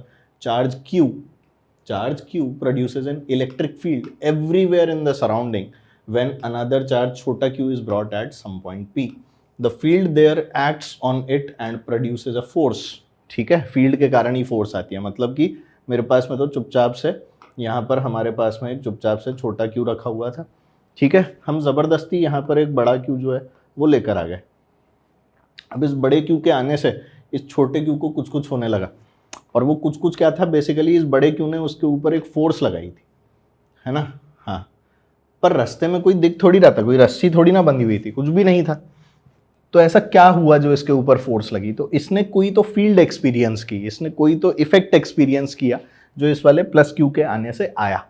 [SPEAKER 1] charge Q produces an electric field everywhere in the surrounding when another charge छोटा q is brought at some point P. The field there acts on it and produces a force. ठीक है, field के कारण ही force आती है. मतलब कि मेरे पास में तो चुपचाप से यहाँ पर हमारे पास में एक चुपचाप से छोटा क्यू रखा हुआ था. ठीक है, हम ज़बरदस्ती यहाँ पर एक बड़ा क्यू जो है वो लेकर आ गए. अब इस बड़े क्यू के आने से इस छोटे क्यू को कुछ कुछ होने लगा, और वो कुछ कुछ क्या था, बेसिकली इस बड़े क्यू ने उसके ऊपर एक फोर्स लगाई थी, है ना. हाँ, पर रास्ते में कोई दिख थोड़ी रहा था, कोई रस्सी थोड़ी ना बंधी हुई थी, कुछ भी नहीं था. तो ऐसा क्या हुआ जो इसके ऊपर फोर्स लगी, तो इसने कोई तो फील्ड एक्सपीरियंस की, इसने कोई तो इफेक्ट एक्सपीरियंस किया जो इस वाले प्लस क्यू के आने से आया.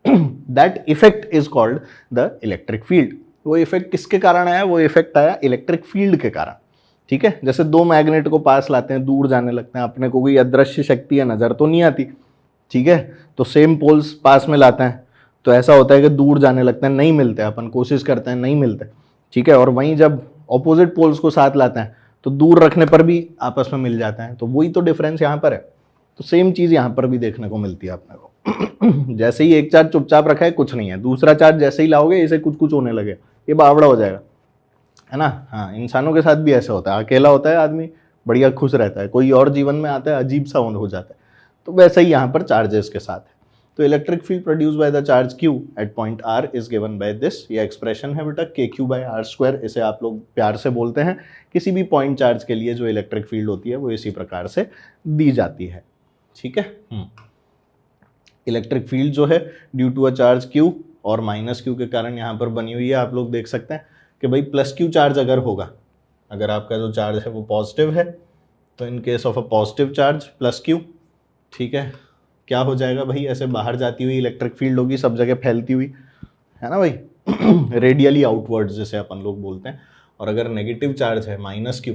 [SPEAKER 1] That effect is called the electric field. वो इफेक्ट किसके कारण आया, वो इफेक्ट आया इलेक्ट्रिक फील्ड के कारण. ठीक है, जैसे दो मैग्नेट को पास लाते हैं, दूर जाने लगते हैं, अपने को कोई अदृश्य शक्ति है, नजर तो नहीं आती. ठीक है, तो सेम पोल्स पास में लाते हैं तो ऐसा होता है कि दूर जाने लगते हैं, नहीं मिलते, अपन कोशिश करते हैं नहीं मिलते. ठीक है, और वहीं जब ऑपोजिट पोल्स को साथ लाते हैं तो दूर रखने पर भी आपस में मिल जाते हैं. तो वही तो डिफरेंस यहाँ पर है. तो सेम चीज़ यहाँ पर भी देखने को मिलती है अपने को. जैसे ही एक चार्ज चुपचाप रखा है, कुछ नहीं है, दूसरा चार्ज जैसे ही लाओगे इसे कुछ कुछ होने लगे, ये बावड़ा हो जाएगा, है ना. हाँ, इंसानों के साथ भी ऐसा होता है. अकेला होता है आदमी, बढ़िया खुश रहता है, कोई और जीवन में आता है, अजीब सा हो जाता है. तो वैसे ही यहाँ पर चार्जेस के साथ है. तो electric field produce by the charge Q at point R is given by this. ये एक्सप्रेशन है बेटा KQ/R². इसे आप लोग प्यार से बोलते हैं. किसी भी पॉइंट चार्ज के लिए जो इलेक्ट्रिक फील्ड होती है वो इसी प्रकार से दी जाती है. ठीक है, इलेक्ट्रिक फील्ड जो है due to a charge Q और माइनस Q के कारण यहाँ पर बनी हुई है. आप लोग देख सकते हैं कि भाई प्लस Q चार्ज अगर होगा, अगर आपका जो चार्ज है वो पॉजिटिव है, तो in case of a positive charge plus Q, ठीक है, क्या हो जाएगा भाई, ऐसे बाहर जाती हुई इलेक्ट्रिक फील्ड होगी, सब जगह फैलती हुई, है ना भाई, रेडियली आउटवर्ड्स जैसे अपन लोग बोलते हैं. और अगर नेगेटिव चार्ज है माइनस Q,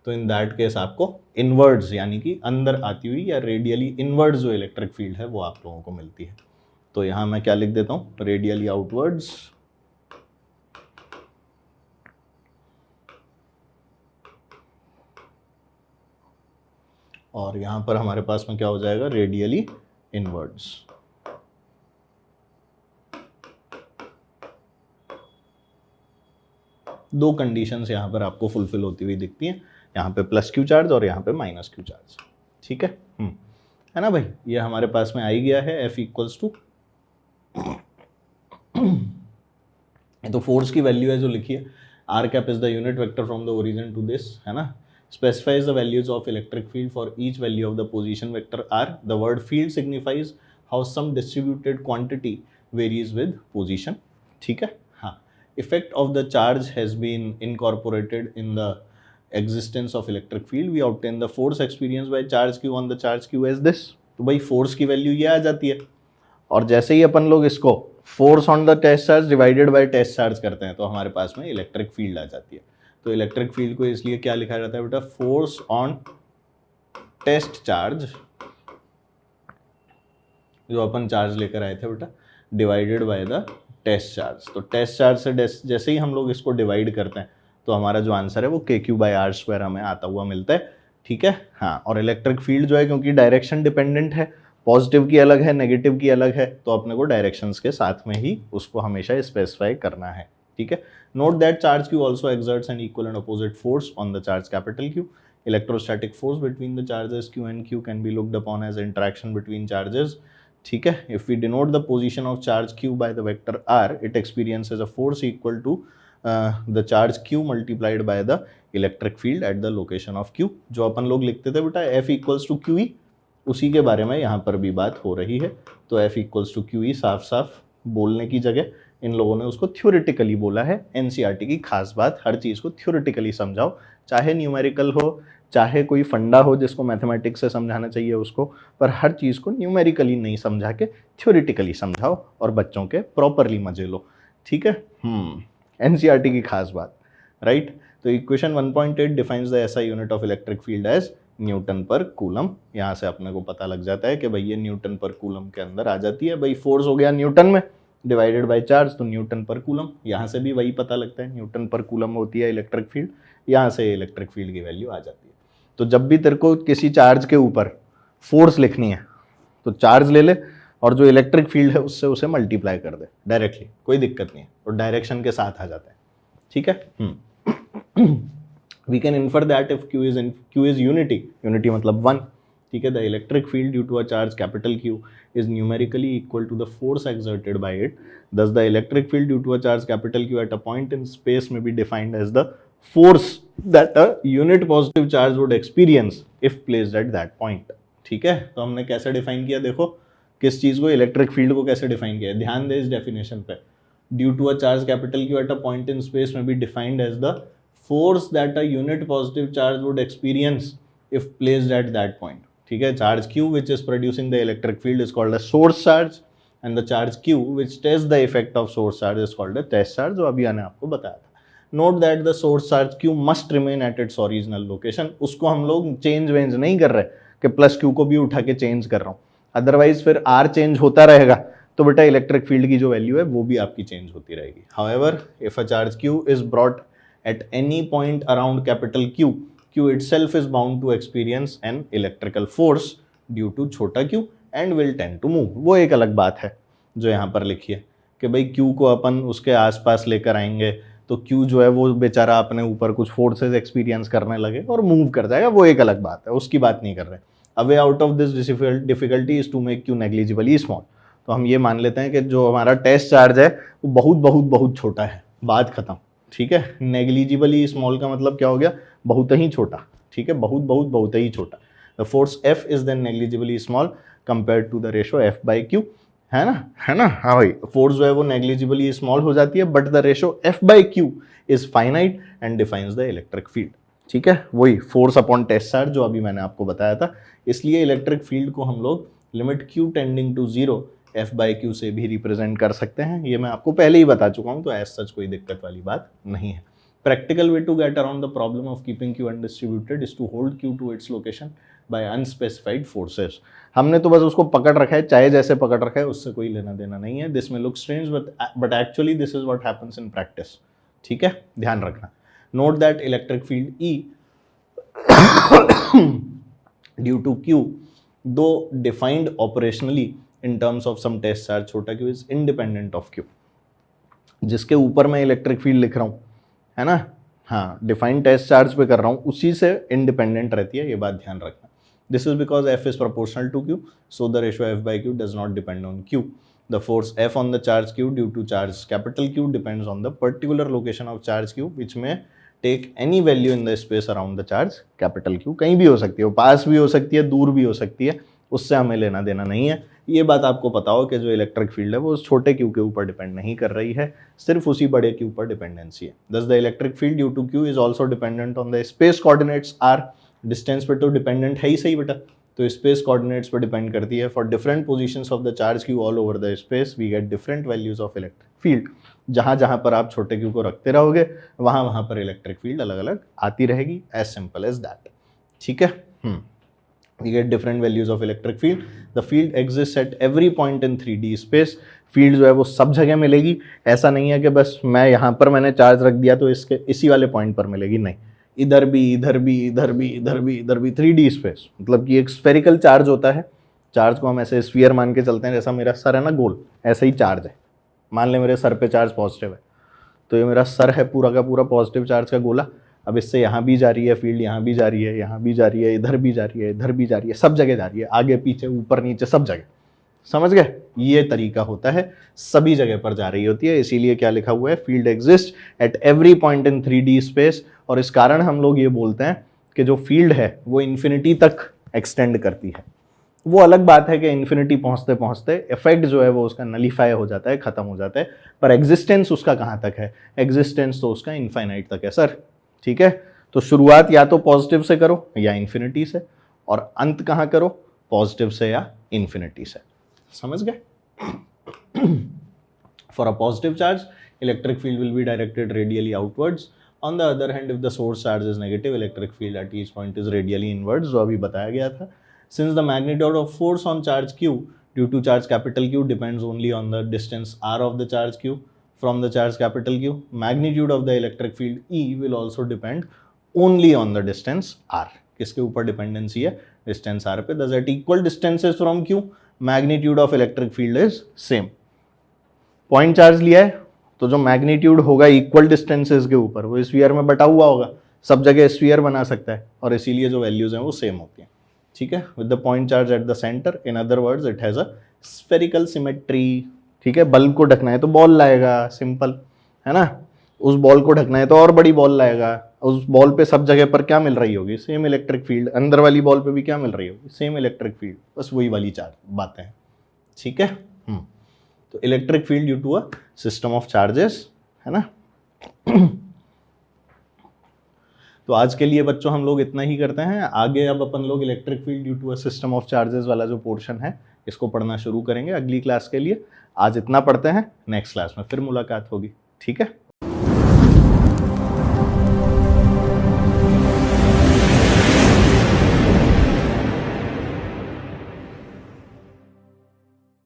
[SPEAKER 1] तो इन दैट केस आपको इनवर्ड्स यानी कि अंदर आती हुई या रेडियली इनवर्ड्स जो इलेक्ट्रिक फील्ड है वो आप लोगों को मिलती है. तो यहाँ मैं क्या लिख देता हूँ, रेडियली आउटवर्ड्स, और यहाँ पर हमारे पास में क्या हो जाएगा, रेडियली इनवर्ड्स. दो कंडीशंस यहाँ पर आपको फुलफिल होती हुई दिखती हैं, यहाँ पे प्लस Q चार्ज और यहाँ पे माइनस Q चार्ज. ठीक है, है ना भाई. ये हमारे पास में आ ही गया है F इक्वल्स टू, तो फोर्स की वैल्यू है जो लिखी है, R cap is the unit vector from the origin to this, है ना. Specifies the values of electric field for each value of the position vector R. The word field signifies how some distributed quantity varies with position. ठीक है, हाँ. Effect of the charge has been incorporated in the existence of electric field. We obtain the force experienced by charge Q on the charge Q as this. तो भाई force की value ये आ जाती है, और जैसे ही अपन लोग इसको force on the test charge divided by test charge करते हैं तो हमारे पास में इलेक्ट्रिक फील्ड आ जाती है. तो इलेक्ट्रिक फील्ड को इसलिए क्या लिखा जाता है बेटा, फोर्स ऑन टेस्ट चार्ज, जो अपन चार्ज लेकर आए थे बेटा, divided by the test charge. तो टेस्ट चार्ज से जैसे ही हम लोग इसको डिवाइड करते हैं तो हमारा जो आंसर है वो KQ/R² हमें आता हुआ मिलता है. ठीक है, हाँ. और इलेक्ट्रिक फील्ड जो है, क्योंकि डायरेक्शन डिपेंडेंट है, पॉजिटिव की अलग है, नेगेटिव की अलग है, तो अपने को डायरेक्शंस के साथ में ही उसको हमेशा स्पेसिफाई करना है. ठीक है. Note that charge Q also exerts an equal and opposite force on the charge capital Q. Electrostatic force between the charges Q and Q can be looked upon as interaction between charges. ठीक है. If we denote the position of charge Q by the vector R, it experiences a force equal to the charge Q multiplied by the electric field at the location of Q. जो अपन लोग लिखते थे बेटा F equals to QE, उसी के बारे में यहाँ पर भी बात हो रही है. तो F equals to QE साफ साफ बोलने की जगह इन लोगों ने उसको थ्योरेटिकली बोला है. एनसीईआरटी की खास बात, हर चीज़ को थ्योरेटिकली समझाओ, चाहे न्यूमेरिकल हो, चाहे कोई फंडा हो जिसको मैथमेटिक्स से समझाना चाहिए उसको, पर हर चीज़ को न्यूमेरिकली नहीं समझा के थ्योरेटिकली समझाओ और बच्चों के प्रॉपरली मजे लो, ठीक है। एनसीईआरटी की खास बात, राइट। तो equation 1.8 defines the SI unit of electric field as newton per coulomb. यहाँ से अपने को पता लग जाता है कि भाई ये न्यूटन पर कूलम के अंदर आ जाती है। भाई फोर्स हो गया न्यूटन में डिवाइडेड बाय चार्ज, तो न्यूटन पर कूलम, यहाँ से भी वही पता लगता है, न्यूटन पर कूलम होती है इलेक्ट्रिक फील्ड, यहाँ से इलेक्ट्रिक फील्ड की वैल्यू आ जाती है। तो जब भी तेरे को किसी चार्ज के ऊपर फोर्स लिखनी है तो चार्ज ले ले और जो इलेक्ट्रिक फील्ड है उससे उसे मल्टीप्लाई कर दे डायरेक्टली, कोई दिक्कत नहीं है, और डायरेक्शन के साथ आ जाता है, ठीक है। We can infer that if Q is unity मतलब 1, ठीक है। The electric field due to a charge capital Q is numerically equal to the force exerted by it. Thus the electric field due to a charge capital Q at a point in space may be defined as the force that a unit positive charge would experience if placed at that point. ठीक है, तो हमने कैसे define किया, देखो किस चीज को, इलेक्ट्रिक फील्ड को कैसे डिफाइन किया है, ध्यान दे इस डेफिनेशन पे। Due to a charge capital Q at a point in space may be defined as the force that a unit positive charge would experience if placed at that point. ठीक है, charge Q which is producing the electric field is called a source charge and the charge Q which tests the effect of source charge is called a test charge, जो अभी मैंने आपको बताया था। Note that the source charge Q must remain at its original location. उसको हम लोग change वेंज नहीं कर रहे कि प्लस Q को भी उठा के चेंज कर रहा हूँ, अदरवाइज फिर R चेंज होता रहेगा तो बेटा इलेक्ट्रिक फील्ड की जो वैल्यू है वो भी आपकी चेंज होती रहेगी। However if a charge Q is brought at any point around capital Q, Q itself is bound to experience an electrical force due to छोटा q and will tend to move। वो एक अलग बात है जो यहाँ पर लिखी है कि भाई Q को अपन उसके आसपास लेकर आएंगे तो Q जो है वो बेचारा अपने ऊपर कुछ फोर्सेस एक्सपीरियंस करने लगे और मूव कर जाएगा, वो एक अलग बात है, उसकी बात नहीं कर रहे। A way out of this difficulty is to make Q negligibly small. तो हम ये मान लेते हैं कि जो हमारा टेस्ट चार्ज है वो बहुत बहुत बहुत छोटा है, बात खत्म, ठीक है। नेग्लिजिबली स्मॉल का मतलब क्या हो गया, बहुत ही छोटा, ठीक है, बहुत बहुत बहुत ही छोटा। The force F is then negligibly small compare to the ratio F by Q, है ना, हाँ भाई, फोर्स जो है वो नेग्लिजिबली स्मॉल हो जाती है but the ratio F by Q is finite and defines the electric field, ठीक है। वही फोर्स अपॉन टेस्ट चार्ज जो अभी मैंने आपको बताया था। इसलिए इलेक्ट्रिक फील्ड को हम लोग limit Q tending to 0 F by Q से भी रिप्रेजेंट कर सकते हैं, ये मैं आपको पहले ही बता चुका हूँ, तो एज सच कोई दिक्कत वाली बात नहीं है। Practical way to get around the problem of keeping Q undistributed is to hold Q to its location by unspecified forces. हमने तो बस उसको पकड़ रखा है, चाहे जैसे पकड़ रखा है, उससे कोई लेना देना नहीं है। This may look strange but actually this is what happens in practice, ठीक है, ध्यान रखना। Note that electric field E due to Q though defined operationally in terms of some test charge छोटा q is independent of Q। जिसके ऊपर मैं electric field लिख रहा हूँ, है ना, हाँ, डिफाइंड टेस्ट चार्ज पे कर रहा हूँ, उसी से इंडिपेंडेंट रहती है, ये बात ध्यान रखना। This is because F is proportional to Q, so the ratio F by Q does not depend on Q. The force F on the charge Q due to charge capital Q depends on the particular location of charge Q which may take any value in the space around the charge capital Q। कहीं भी हो सकती है, वो पास भी हो सकती है, दूर भी हो सकती है, उससे हमें लेना देना नहीं है। ये बात आपको पता हो कि जो इलेक्ट्रिक फील्ड है वो उस छोटे Q के ऊपर डिपेंड नहीं कर रही है, सिर्फ उसी बड़े Q पर डिपेंडेंसी है। Thus the electric field due to Q is also dependent on the space coordinates R। Distance पे तो डिपेंडेंट है ही सही बेटा, तो स्पेस कोऑर्डिनेट्स पर डिपेंड करती है। For different positions of the charge Q all over the space we get different values of electric field. जहाँ जहाँ पर आप छोटे Q को रखते रहोगे वहाँ वहाँ पर इलेक्ट्रिक फील्ड अलग अलग आती रहेगी, एज सिंपल एज दैट, ठीक है। We get different values of electric field. The field exists at every point in 3D space. Field जो है वो सब जगह मिलेगी, ऐसा नहीं है कि बस मैं यहाँ पर मैंने चार्ज रख दिया तो इसके इसी वाले पॉइंट पर मिलेगी, नहीं, इधर भी इधर भी इधर भी इधर भी इधर भी 3D स्पेस। मतलब कि एक स्फेरिकल चार्ज होता है, चार्ज को हम ऐसे स्फीयर मान के चलते हैं, जैसा मेरा सर है ना गोल, ऐसा ही चार्ज है। मान ले मेरे सर पे चार्ज पॉजिटिव है, तो ये मेरा सर है पूरा का पूरा पॉजिटिव चार्ज का गोला। अब इससे यहाँ भी जा रही है फील्ड, यहाँ भी जा रही है, यहाँ भी जा रही है, इधर भी जा रही है, इधर भी जा रही है, सब जगह जा रही है, आगे पीछे ऊपर नीचे सब जगह, समझ गए। ये तरीका होता है, सभी जगह पर जा रही होती है, इसीलिए क्या लिखा हुआ है, field exist at every point in 3D space. और इस कारण हम लोग ये बोलते हैं कि जो फील्ड है वो इन्फिनिटी तक एक्सटेंड करती है। वो अलग बात है कि इन्फिनिटी पहुंचते पहुंचते इफेक्ट जो है वो उसका नलीफाई हो जाता है, खत्म हो जाता है, पर एग्जिस्टेंस उसका कहाँ तक है, एग्जिस्टेंस तो उसका इनफाइनाइट तक है सर, ठीक है। तो शुरुआत या तो पॉजिटिव से करो या इन्फिनिटी से, और अंत कहाँ करो, पॉजिटिव से या इन्फिनिटी से। समझ गए? For a positive charge, electric field will be directed radially outwards. On the other hand, if the source charge is negative, electric field at each point is radially inwards, जो अभी बताया गया था. Since the magnitude of force on charge Q due to charge capital Q depends only on the distance r of the charge Q from the charge capital Q, magnitude of the electric field E will also depend only on the distance r. किसके ऊपर dependency है? Distance r पे. Thus at equal distances from Q, magnitude of electric field is same. Point charge लिया है तो जो magnitude होगा equal distances के ऊपर वो स्फीयर में बटा हुआ होगा, सब जगह स्फीयर बना सकता है, और इसीलिए जो वैल्यूज हैं वो सेम होती हैं. ठीक है, with the point charge at the centre, in other words it has a spherical symmetry. ठीक है, बल्ब को ढकना है तो बॉल लाएगा, सिंपल है ना. उस बॉल को ढकना है तो और बड़ी बॉल लाएगा. उस बॉल पे सब जगह पर क्या मिल रही होगी? Same electric field. अंदर वाली बॉल पे भी क्या मिल रही होगी? Same electric field. बस वही वाली चार बातें हैं. ठीक है. तो electric field due to a system of charges, है ना. तो आज के लिए बच्चों हम लोग इतना ही करते हैं. आगे अब अपन लोग electric field due to a system of charges वाला जो पोर्शन है इसको पढ़ना शुरू करेंगे अगली क्लास के लिए. आज इतना पढ़ते हैं, नेक्स्ट क्लास में फिर मुलाकात होगी. ठीक है.